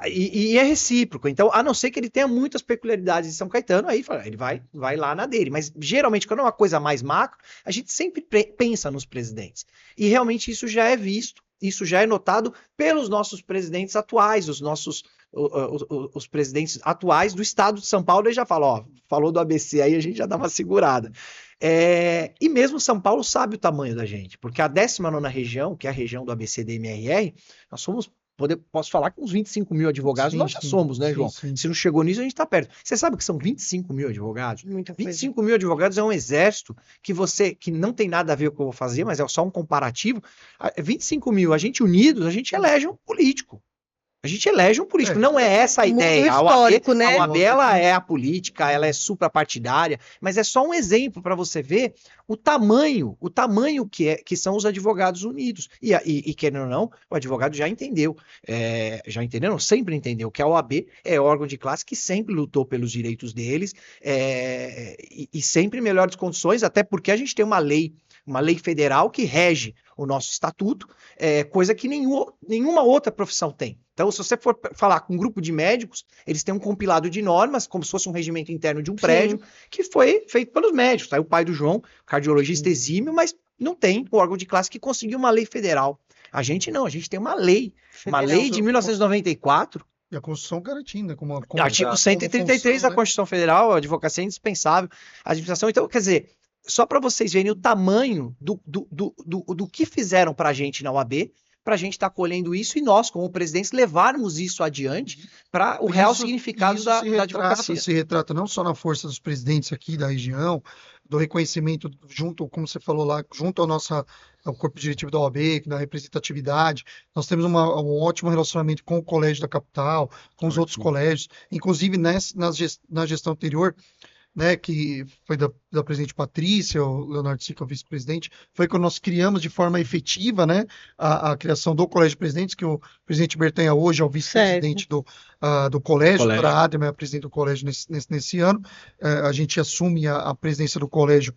E é recíproco. Então, a não ser que ele tenha muitas peculiaridades de São Caetano, aí ele vai lá na dele. Mas, geralmente, quando é uma coisa mais macro, a gente sempre pensa nos presidentes. E, realmente, isso já é visto. isso já é notado pelos nossos presidentes atuais, os presidentes atuais do estado de São Paulo, ele já fala, ó, falou do ABC aí, a gente já dá uma segurada. E mesmo São Paulo sabe o tamanho da gente, porque a 19ª região, que é a região do ABCD-MRR, nós somos, posso falar que uns 25 mil advogados nós já somos, né, João? Se não chegou nisso, a gente está perto. Você sabe que são 25 mil advogados? Muita coisa. 25 mil advogados é um exército que não tem nada a ver com o que eu vou fazer, mas é só um comparativo. 25 mil, a gente unidos, a gente elege um político. A gente elege um político, não é essa a Muito ideia. histórico, né? A OAB, ela é a política, ela é suprapartidária, mas é só um exemplo para você ver o tamanho que são os advogados unidos. E querendo ou não, o advogado já entendeu, sempre entendeu que a OAB é órgão de classe que sempre lutou pelos direitos deles e sempre em melhores condições, até porque a gente tem uma lei federal que rege o nosso estatuto, coisa que nenhuma outra profissão tem. Então, se você for falar com um grupo de médicos, eles têm um compilado de normas, como se fosse um regimento interno de um prédio, que foi feito pelos médicos. Aí o pai do João, cardiologista exímio, mas não tem o órgão de classe que conseguiu uma lei federal. A gente não, a gente tem uma lei de 1994, E a Constituição garantindo, como artigo 133 da né? Constituição Federal, a advocacia é indispensável, a administração. Então, quer dizer, só para vocês verem o tamanho do que fizeram para a gente na OAB, para a gente estar colhendo isso e nós, como presidentes, levarmos isso adiante para o real significado da advocacia. Se retrata não só na força dos presidentes aqui da região, do reconhecimento junto, como você falou lá, junto ao corpo diretivo da OAB, da representatividade. Nós temos um ótimo relacionamento com o colégio da capital, com os outros colégios, inclusive na gestão anterior, né, que foi da presidente Patrícia, o Leonardo Sica, o vice-presidente, foi quando nós criamos de forma efetiva, né, a criação do Colégio de Presidentes, que o presidente Bertanha hoje é o vice-presidente do colégio, a doutora Adriana é a presidente do colégio nesse ano. A gente assume a presidência do colégio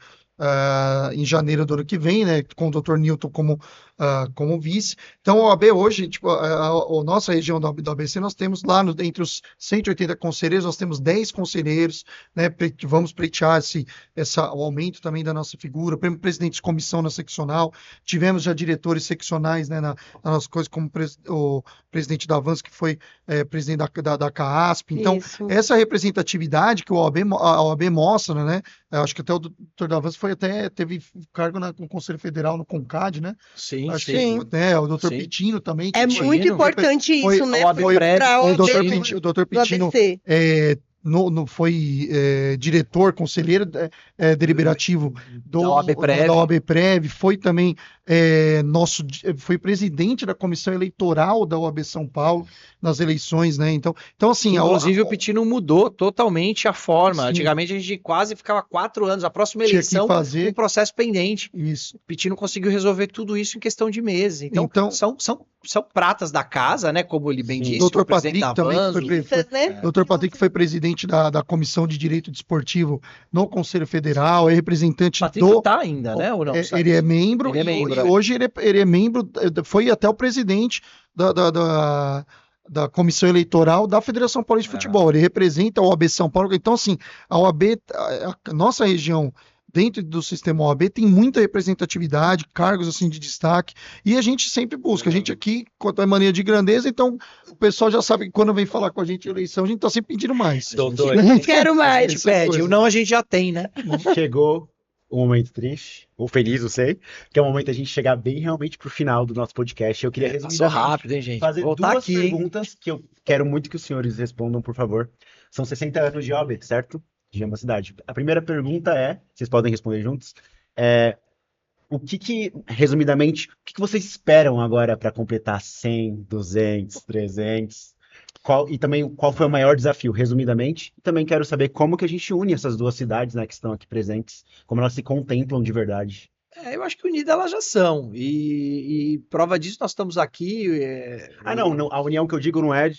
em janeiro do ano que vem, né, com o Dr. Newton como vice. Então, a OAB hoje, tipo, a nossa região do ABC, nós temos lá entre os 180 conselheiros, nós temos 10 conselheiros, né, vamos pleitear o aumento também da nossa figura, presidente de comissão na seccional, tivemos já diretores seccionais, né, nas nossas coisas, como o presidente da Avanço, que foi presidente da CAASP. Então, essa representatividade que a OAB mostra, né, acho que até o doutor da Avanço teve cargo no Conselho Federal, no CONCAD, né? Sim, Acho sim. que, o doutor Pitino também. Muito importante isso, né? O doutor Pitino foi diretor, conselheiro deliberativo da OAB Prev, foi também foi presidente da comissão eleitoral da OAB São Paulo nas eleições, né? Então assim, inclusive o Pitino mudou totalmente a forma. Sim. Antigamente a gente quase ficava 4 anos, a próxima eleição com um processo pendente. Isso. O Pitino conseguiu resolver tudo isso em questão de meses. Então são pratas da casa, né? Como ele bem disse. Dr. Patrick também Dr. Patrick foi presidente da Comissão de Direito Desportivo no Conselho Federal, é representante Patrick tá ainda, né? Ou não, ele é membro, e hoje ele é membro, foi até o presidente da Comissão Eleitoral da Federação Paulista de Futebol. Ele representa a OAB São Paulo. Então, assim, a OAB, a nossa região, dentro do sistema OAB, tem muita representatividade, cargos assim de destaque, e a gente sempre busca. A gente aqui, quanto à mania de grandeza, então o pessoal já sabe que quando vem falar com a gente em eleição, a gente tá sempre pedindo mais. Doutor, quero mais. A gente pede, o não a gente já tem, né? Chegou um momento triste, ou feliz, não sei, que é o momento da gente chegar bem realmente pro final do nosso podcast. Eu queria resumir rápido, hein, gente? Fazer duas perguntas que eu quero muito que os senhores respondam, por favor. São 60 anos de OAB, certo? De uma cidade. A primeira pergunta vocês podem responder juntos, resumidamente, o que vocês esperam agora para completar 100, 200, 300? E também qual foi o maior desafio, resumidamente? E também quero saber como que a gente une essas duas cidades, né, que estão aqui presentes, como elas se contemplam de verdade. Eu acho que unidas elas já são, e prova disso nós estamos aqui... Não, a união que eu digo não é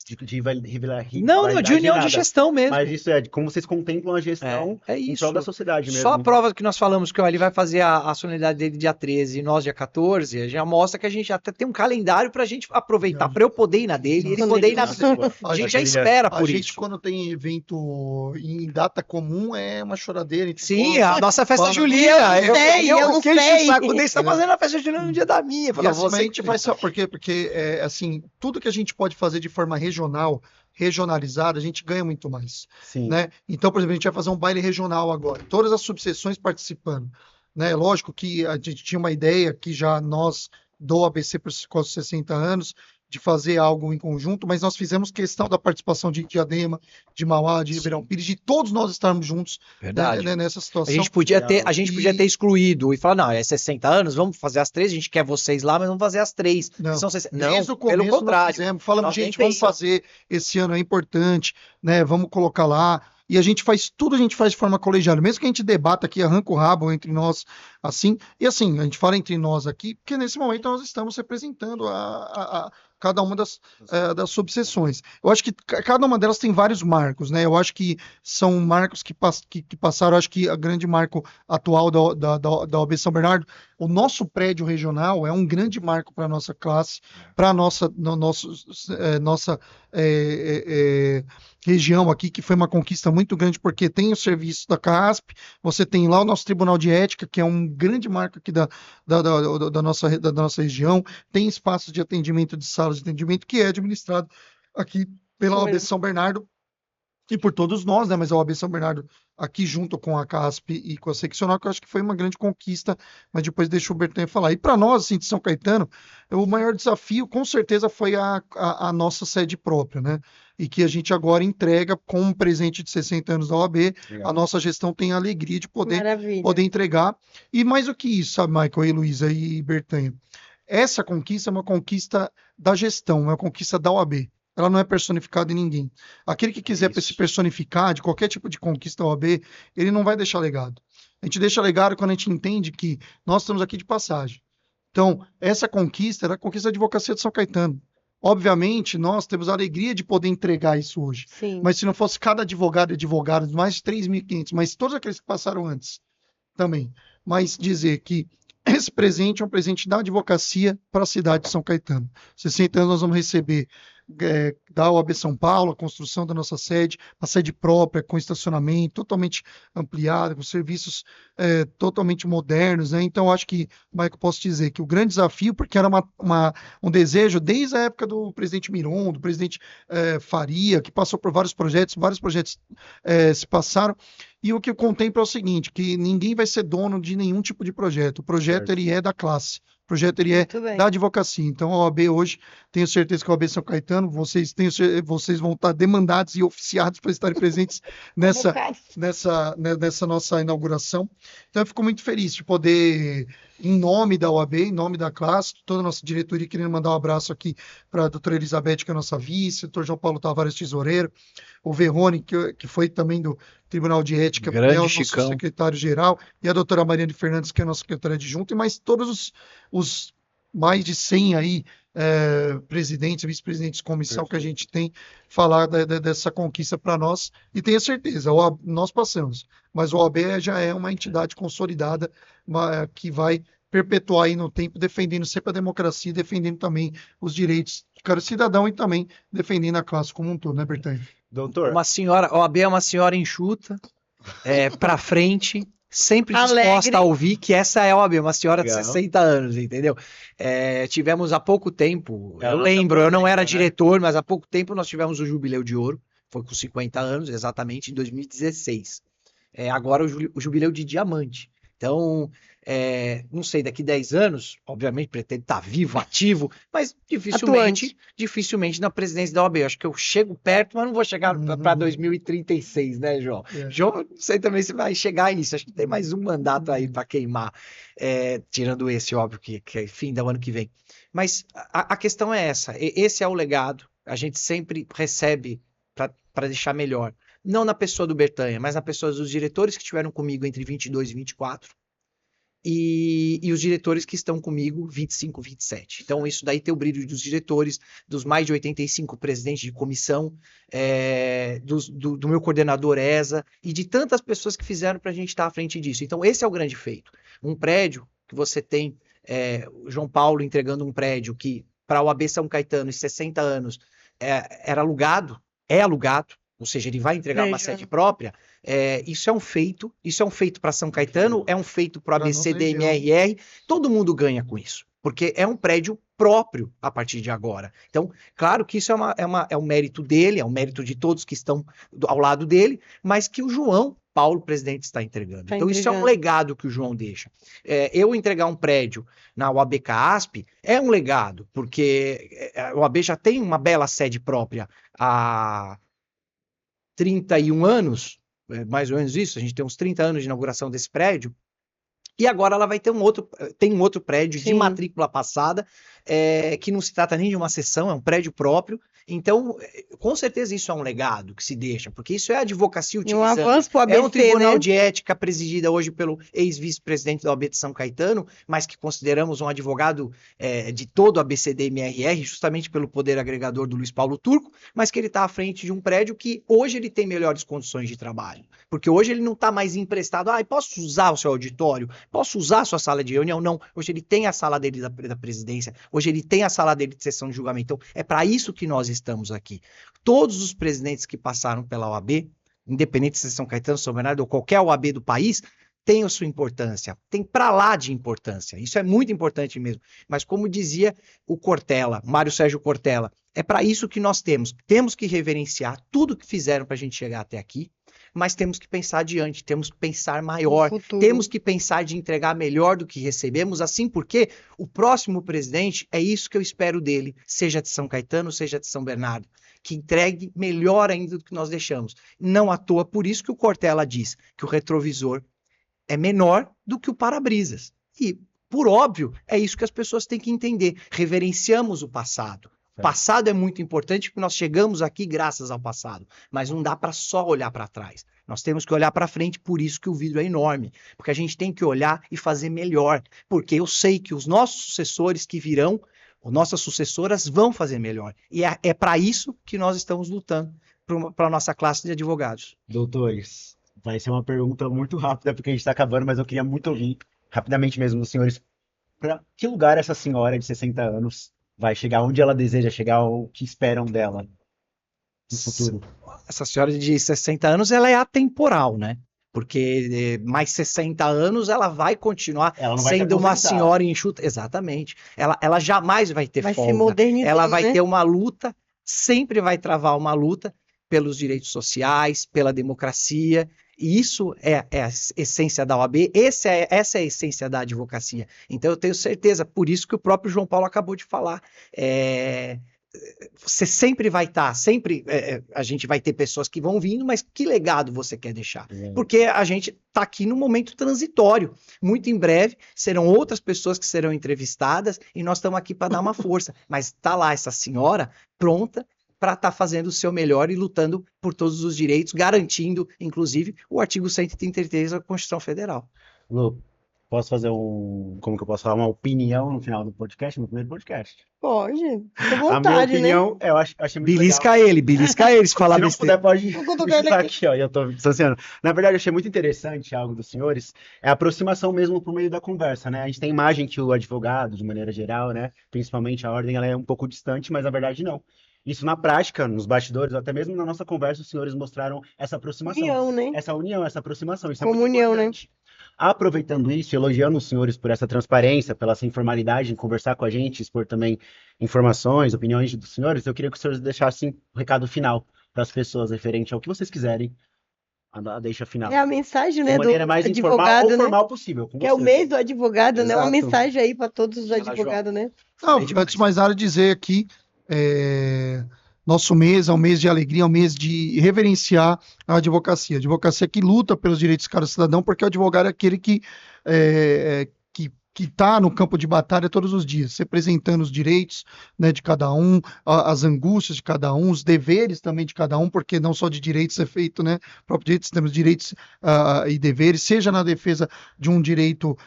de Não, de união de gestão mesmo. Mas isso é de como vocês contemplam a gestão É em isso. prol da sociedade mesmo. Só a prova que nós falamos que ó, ele vai fazer a solenidade dele dia 13 e nós dia 14, já mostra que a gente até tem um calendário pra gente aproveitar, pra eu poder ir na dele e ele poder ir na minha. A gente já espera A por gente, isso. quando tem evento em data comum, é uma choradeira. Sim, a nossa festa fala- junina. Eu não que enche o sei. saco dele, você tá fazendo a festa junina no dia da minha. E Fala, assim, mas a você gente faz só por quê? Porque, assim, tudo que a gente pode fazer de forma regionalizada, a gente ganha muito mais, Sim. né? Então, por exemplo, a gente vai fazer um baile regional agora, todas as subseções participando, né? Lógico que a gente tinha uma ideia que já nós, do ABC por 60 anos, de fazer algo em conjunto, mas nós fizemos questão da participação de Diadema, de Mauá, de Ribeirão Pires, de todos nós estarmos juntos, Verdade. né, nessa A situação. gente podia ter excluído e falar, não, é 60 anos, vamos fazer as 3, a gente quer vocês lá, mas vamos fazer as 3. Não. São 60. Desde Não, o começo pelo nós contrário. fizemos, falamos, Nós nem gente, vamos pensamos. fazer, esse ano é importante, né? Vamos colocar lá. E a gente faz tudo, a gente faz de forma colegiada, mesmo que a gente debata aqui, arranca o rabo entre nós, assim. E assim, a gente fala entre nós aqui, porque nesse momento nós estamos representando cada uma das subseções. Eu acho que cada uma delas tem vários marcos, né? Eu acho que são marcos que passaram, acho que a grande marco atual da OAB São Bernardo, o nosso prédio regional é um grande marco para a nossa classe, para a nossa região aqui, que foi uma conquista muito grande, porque tem o serviço da CASP, você tem lá o nosso Tribunal de Ética, que é um grande marco aqui da nossa região, tem espaços de atendimento, de salas de atendimento, que é administrado aqui pela OAB São Bernardo, e por todos nós, né? Mas a OAB São Bernardo aqui junto com a CASP e com a seccional, que eu acho que foi uma grande conquista, mas depois deixa o Bertanha falar. E para nós, assim, de São Caetano, o maior desafio, com certeza, foi a nossa sede própria, né? E que a gente agora entrega com um presente de 60 anos da OAB, Legal. a nossa gestão tem a alegria de poder Maravilha. entregar. E mais do que isso, sabe, Michael e Luísa e Bertanha? Essa conquista é uma conquista da gestão, é uma conquista da OAB. Ela não é personificada em ninguém. Aquele que quiser Isso. se personificar de qualquer tipo de conquista da OAB, ele não vai deixar legado. A gente deixa legado quando a gente entende que nós estamos aqui de passagem. Então, essa conquista era a conquista da advocacia de São Caetano. Obviamente, nós temos a alegria de poder entregar isso hoje. Sim. Mas se não fosse cada advogado e advogado, mais de 3.500, mas todos aqueles que passaram antes também. Mas dizer que esse presente é um presente da advocacia para a cidade de São Caetano. 60 anos nós vamos receber da OAB São Paulo, a construção da nossa sede, a sede própria, com estacionamento totalmente ampliado, com serviços totalmente modernos, né? Então, acho que, Michael, posso dizer que o grande desafio, porque era um desejo desde a época do presidente Miron, do presidente Faria, que passou por vários projetos se passaram, e o que eu contemplo é o seguinte, que ninguém vai ser dono de nenhum tipo de projeto. O projeto, Certo. ele é da classe. O projeto, ele é Muito bem. da advocacia. Então, a OAB hoje, tenho certeza que a OAB São Caetano, vocês vão estar demandados e oficiados para estarem presentes nessa nossa inauguração. Então, eu fico muito feliz de poder, em nome da OAB, em nome da classe, toda a nossa diretoria, querendo mandar um abraço aqui para a doutora Elizabeth, que é a nossa vice, o doutor João Paulo Tavares Tesoureiro, o Verrone, que foi também do Tribunal de Ética, Grande é o nosso Chicão. secretário-geral, e a doutora Mariane Fernandes, que é a nossa secretária adjunta, e mais todos os mais de 100 aí, presidentes, vice-presidentes de comissão que a gente tem, falar dessa conquista para nós, e tenha certeza, nós passamos, mas o OAB já é uma entidade consolidada, que vai perpetuar aí no tempo, defendendo sempre a democracia, defendendo também os direitos de cada cidadão e também defendendo a classe como um todo, né, Bertanha? Doutor, Uma senhora, a OAB é uma senhora enxuta, pra frente, sempre disposta Alegre. a ouvir, que essa é a OAB, uma senhora de Legal. 60 anos, entendeu? Tivemos há pouco tempo, É a eu nossa lembro, eu não era presidenta, né? diretor, mas há pouco tempo nós tivemos o Jubileu de Ouro, foi com 50 anos, exatamente em 2016. Agora o Jubileu de Diamante. Então, não sei, daqui 10 anos, obviamente pretendo estar vivo, ativo, mas dificilmente na presidência da OAB. Eu acho que eu chego perto, mas não vou chegar para 2036, né, João? João, não sei também se vai chegar a isso. Acho que tem mais um mandato aí para queimar, tirando esse, óbvio, que é fim do ano que vem. Mas a questão é essa. Esse é o legado. A gente sempre recebe para deixar melhor. Não na pessoa do Bertanha, mas na pessoa dos diretores que estiveram comigo entre 22 e 24. E e os diretores que estão comigo, 25, 27. Então, isso daí tem o brilho dos diretores, dos mais de 85 presidentes de comissão, do meu coordenador ESA e de tantas pessoas que fizeram para a gente estar à frente disso. Então, esse é o grande feito. Um prédio que você tem, o João Paulo entregando um prédio que, para o AB São Caetano, em 60 anos, era alugado, é alugado, ou seja, ele vai entregar uma sede própria. Isso é um feito para São Caetano, é um feito para o ABC, DMRR, todo mundo ganha com isso, porque é um prédio próprio a partir de agora. Então, claro que isso é um mérito dele, é um mérito de todos que estão ao lado dele, mas que o João Paulo, presidente, está entregando. Então, isso é um legado que o João deixa. Eu entregar um prédio na UAB CASP é um legado, porque a UAB já tem uma bela sede própria há 31 anos, mais ou menos isso, a gente tem uns 30 anos de inauguração desse prédio, e agora ela vai ter um outro prédio de matrícula passada, que não se trata nem de uma seção, é um prédio próprio. Então, com certeza isso é um legado que se deixa, porque isso é a advocacia utilizando. Um avanço pro ABC, é um tribunal né? de ética presidida hoje pelo ex-vice-presidente da OAB de São Caetano, mas que consideramos um advogado de todo o ABCD-MRR, justamente pelo poder agregador do Luiz Paulo Turco, mas que ele está à frente de um prédio que hoje ele tem melhores condições de trabalho, porque hoje ele não está mais emprestado, posso usar o seu auditório, posso usar a sua sala de reunião? Não, hoje ele tem a sala dele da presidência, hoje ele tem a sala dele de sessão de julgamento. Então, é para isso que nós estamos aqui. Todos os presidentes que passaram pela OAB, independente se São Caetano, São Bernardo ou qualquer OAB do país, tem a sua importância, tem para lá de importância. Isso é muito importante mesmo. Mas como dizia o Cortella, Mário Sérgio Cortella, é para isso que nós temos. Temos que reverenciar tudo que fizeram para a gente chegar até aqui, mas temos que pensar adiante, temos que pensar maior, temos que pensar de entregar melhor do que recebemos, assim porque o próximo presidente, é isso que eu espero dele, seja de São Caetano, seja de São Bernardo, que entregue melhor ainda do que nós deixamos. Não à toa, por isso que o Cortella diz que o retrovisor é menor do que o para-brisas. E, por óbvio, é isso que as pessoas têm que entender. Reverenciamos o passado. O passado é muito importante porque nós chegamos aqui graças ao passado, mas não dá para só olhar para trás. Nós temos que olhar para frente, por isso que o vidro é enorme, porque a gente tem que olhar e fazer melhor, porque eu sei que os nossos sucessores que virão, ou nossas sucessoras vão fazer melhor. E é para isso que nós estamos lutando, para a nossa classe de advogados. Doutores, vai ser uma pergunta muito rápida, porque a gente está acabando, mas eu queria muito ouvir, rapidamente mesmo, dos senhores, para que lugar essa senhora de 60 anos vai chegar, onde ela deseja chegar, o que esperam dela no futuro? Essa senhora de 60 anos, ela é atemporal, né? Porque mais 60 anos ela vai continuar sendo uma senhora enxuta. Exatamente. Ela jamais vai ter folga. Se modernizando, ela vai ter uma luta, sempre vai travar uma luta pelos direitos sociais, pela democracia. E isso é a essência da OAB, essa é a essência da advocacia. Então eu tenho certeza, por isso que o próprio João Paulo acabou de falar. Você sempre vai estar, a gente vai ter pessoas que vão vindo, mas que legado você quer deixar? Porque a gente está aqui num momento transitório. Muito em breve serão outras pessoas que serão entrevistadas e nós estamos aqui para dar uma força. Mas está lá essa senhora pronta para estar fazendo o seu melhor e lutando por todos os direitos, garantindo, inclusive, o artigo 133 da Constituição Federal. Lu, posso fazer como que eu posso falar, uma opinião no final do podcast, no primeiro podcast? Pode, fica à A minha vontade, opinião, eu achei muito Belisca legal. ele, se falar Se não besteira. puder, pode Vou me cutucar ele chutar aqui. aqui, ó, eu tô distanciando. Na verdade, eu achei muito interessante algo dos senhores, é a aproximação mesmo por meio da conversa, né? A gente tem imagem que o advogado, de maneira geral, né, principalmente a ordem, ela é um pouco distante, mas na verdade não. Isso na prática, nos bastidores, ou até mesmo na nossa conversa, os senhores mostraram essa aproximação. União, né? Essa união, essa aproximação. Isso é muito Comunhão, né? importante. Aproveitando isso, elogiando os senhores por essa transparência, pela essa informalidade em conversar com a gente, expor também informações, opiniões dos senhores, eu queria que os senhores deixassem o recado final para as pessoas referente ao que vocês quiserem, a deixa final. É a mensagem, né, De do maneira mais informal advogado, ou né? formal possível. Com Que é o vocês. mês do advogado, né? Uma Exato. mensagem aí para todos os Vai lá, advogados, né? Não, Bem demais. antes de mais nada, dizer aqui, nosso mês é um mês de alegria, é um mês de reverenciar a advocacia. A advocacia que luta pelos direitos de cada cidadão, porque o advogado é aquele que que está no campo de batalha todos os dias, representando os direitos, né, de cada um, as angústias de cada um, os deveres também de cada um, porque não só de direitos é feito, né, próprio direitos, temos direitos e deveres, seja na defesa de um direito,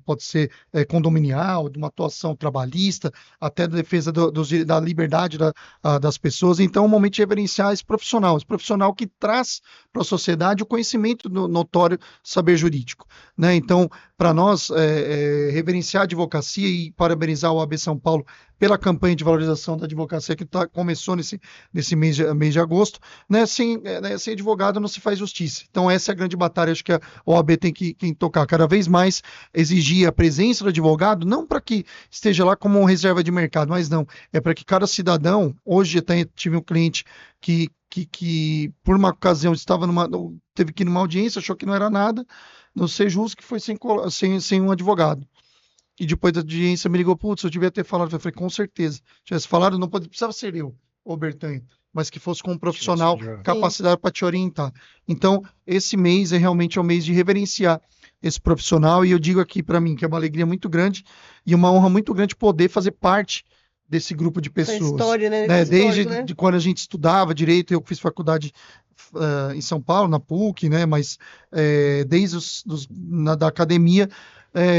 pode ser condominial, de uma atuação trabalhista, até da defesa da liberdade das pessoas. Então, é um momento de reverenciar esse profissional que traz para a sociedade o conhecimento notório saber jurídico, né? Então, para nós, reverenciar a advocacia e parabenizar o AB São Paulo pela campanha de valorização da advocacia que começou nesse mês de agosto, né? Sem advogado não se faz justiça. Então, essa é a grande batalha, acho que a OAB tem que tocar cada vez mais, exigir a presença do advogado, não para que esteja lá como reserva de mercado, mas não, é para que cada cidadão, hoje até tive um cliente que por uma ocasião teve que ir numa audiência, achou que não era nada, no Sejus, que foi sem um advogado. E depois da audiência me ligou, putz, eu devia ter falado. Eu falei, com certeza. Se tivesse falado, não precisava ser eu, o Bertanho, mas que fosse com um profissional capacitado para te orientar. Então, esse mês realmente é o mês de reverenciar esse profissional, e eu digo aqui para mim que é uma alegria muito grande e uma honra muito grande poder fazer parte desse grupo de pessoas. Essa história, né? Desde de quando a gente estudava direito, eu fiz faculdade em São Paulo, na PUC, né? Mas desde da academia,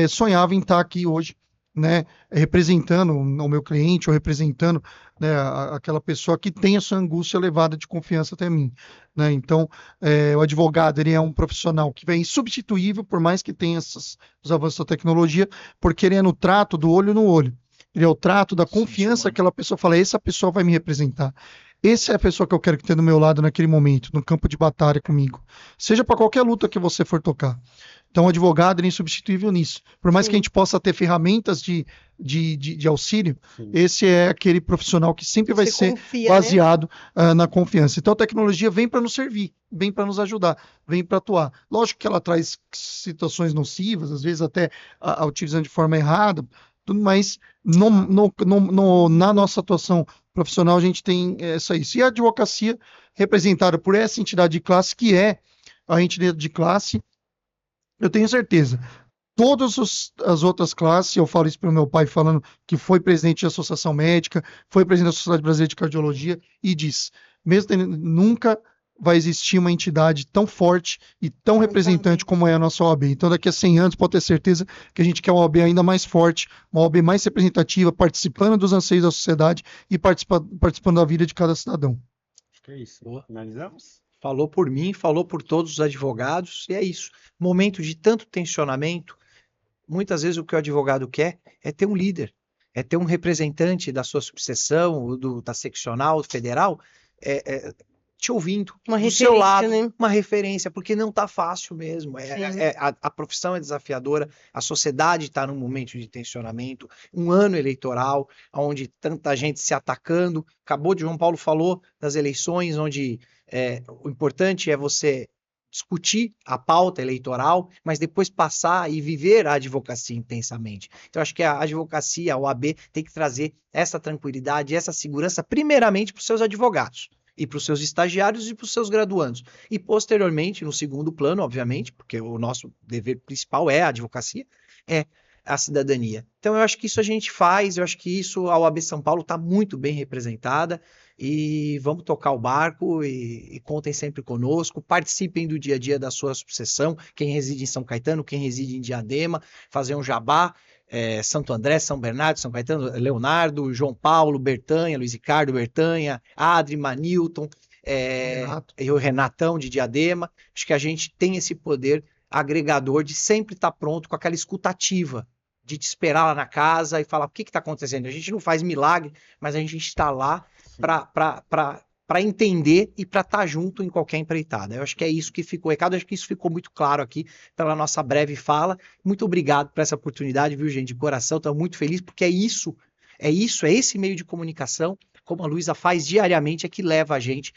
sonhava em estar aqui hoje, né? Representando o meu cliente ou representando, né, aquela pessoa que tem a sua angústia levada de confiança até mim, né? Então, o advogado, ele é um profissional que é insubstituível, por mais que tenha os avanços da tecnologia, porque ele é no trato do olho no olho. Ele é o trato da confiança, aquela pessoa fala, essa pessoa vai me representar. Essa é a pessoa que eu quero que tenha do meu lado naquele momento, no campo de batalha comigo. Seja para qualquer luta que você for tocar. Então, o advogado é insubstituível nisso. Por mais que a gente possa ter ferramentas de auxílio, esse é aquele profissional que sempre vai ser baseado, né, na confiança. Então, a tecnologia vem para nos servir, vem para nos ajudar, vem para atuar. Lógico que ela traz situações nocivas, às vezes até utilizando de forma errada, mas na nossa atuação profissional a gente tem isso. E a advocacia representada por essa entidade de classe, que é a entidade de classe, eu tenho certeza, todas as outras classes, eu falo isso para o meu pai, falando que foi presidente da Associação Médica, foi presidente da Sociedade Brasileira de Cardiologia, e diz, nunca vai existir uma entidade tão forte e tão representante como é a nossa OAB. Então, daqui a 100 anos, pode ter certeza que a gente quer uma OAB ainda mais forte, uma OAB mais representativa, participando dos anseios da sociedade e participando da vida de cada cidadão. Acho que é isso. Finalizamos? Falou por mim, falou por todos os advogados, e é isso. Momento de tanto tensionamento, muitas vezes o que o advogado quer é ter um líder, é ter um representante da sua subseção, da seccional, federal, te ouvindo, do seu lado, né? Uma referência, porque não está fácil mesmo. A profissão é desafiadora, a sociedade está num momento de tensionamento, um ano eleitoral, onde tanta gente se atacando. João Paulo falou das eleições, onde o importante é você discutir a pauta eleitoral, mas depois passar e viver a advocacia intensamente. Então, acho que a advocacia, a OAB, tem que trazer essa tranquilidade, essa segurança, primeiramente para os seus advogados, e para os seus estagiários e para os seus graduandos. E, posteriormente, no segundo plano, obviamente, porque o nosso dever principal é a advocacia, é a cidadania. Então, eu acho que isso a gente faz, eu acho que isso a OAB São Paulo está muito bem representada, e vamos tocar o barco e contem sempre conosco, participem do dia a dia da sua subseção, quem reside em São Caetano, quem reside em Diadema, fazer um jabá, Santo André, São Bernardo, São Caetano, Leonardo, João Paulo, Bertanha, Luiz Ricardo Bertanha, Adri, Manilton, e o Renatão de Diadema. Acho que a gente tem esse poder agregador de sempre estar pronto com aquela escutativa, de te esperar lá na casa e falar o que está acontecendo. A gente não faz milagre, mas a gente está lá para entender e para estar junto em qualquer empreitada. Eu acho que é isso que ficou. Ricardo, acho que isso ficou muito claro aqui pela nossa breve fala. Muito obrigado por essa oportunidade, viu, gente? De coração, estou muito feliz, porque é esse meio de comunicação, como a Luísa faz diariamente, é que leva a gente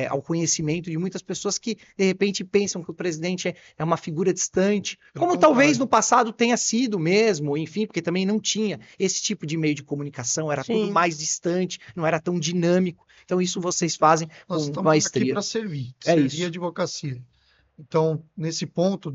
ao conhecimento de muitas pessoas que, de repente, pensam que o presidente é uma figura distante, como talvez no passado tenha sido mesmo, enfim, porque também não tinha esse tipo de meio de comunicação, era tudo mais distante, não era tão dinâmico. Então, isso vocês fazem com maestria. Nós estamos aqui para servir, isso. A advocacia. Então, nesse ponto,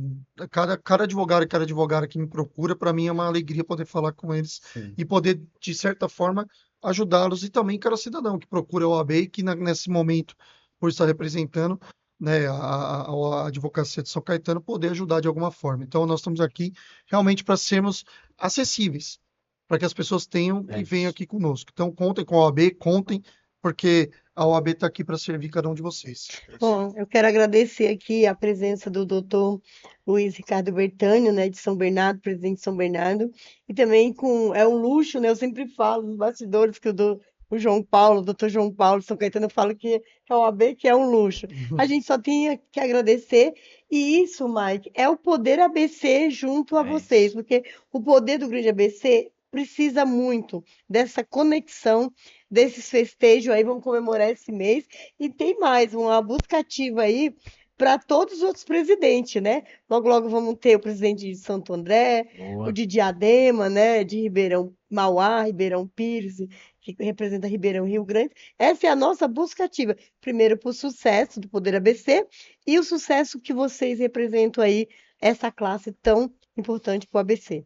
cada advogado e cada advogada que me procura, para mim é uma alegria poder falar com eles Sim. e poder, de certa forma, ajudá-los. E também cada cidadão que procura a OAB e que nesse momento, por estar representando, né, a advocacia de São Caetano, poder ajudar de alguma forma. Então, nós estamos aqui realmente para sermos acessíveis, para que as pessoas tenham É e venham isso. aqui conosco. Então, contem com a OAB, contem, porque a OAB está aqui para servir cada um de vocês. Bom, eu quero agradecer aqui a presença do doutor Luiz Ricardo Bertânio, né, de São Bernardo, presidente de São Bernardo, e também é um luxo, né, eu sempre falo nos bastidores que o João Paulo, o doutor João Paulo de São Caetano, fala que é o AB, que é um luxo. A gente só tinha que agradecer, e isso, Mike, é o poder ABC junto a É vocês, isso. porque o poder do grande ABC precisa muito dessa conexão, desses festejos aí, vamos comemorar esse mês, e tem mais, uma busca ativa aí para todos os outros presidentes, né? Logo, logo vamos ter o presidente de Santo André, o Boa. de Diadema, né? De Ribeirão Mauá, Ribeirão Pires, que representa Ribeirão Rio Grande. Essa é a nossa busca ativa. Primeiro, para o sucesso do Poder ABC e o sucesso que vocês representam aí, essa classe tão importante para o ABC.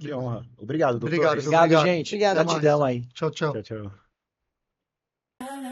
Que honra. Obrigado, Obrigado, doutores. viu? Obrigado, Obrigado. gente. Obrigada, Até mais. Gratidão aí. Tchau, tchau. Tchau, tchau.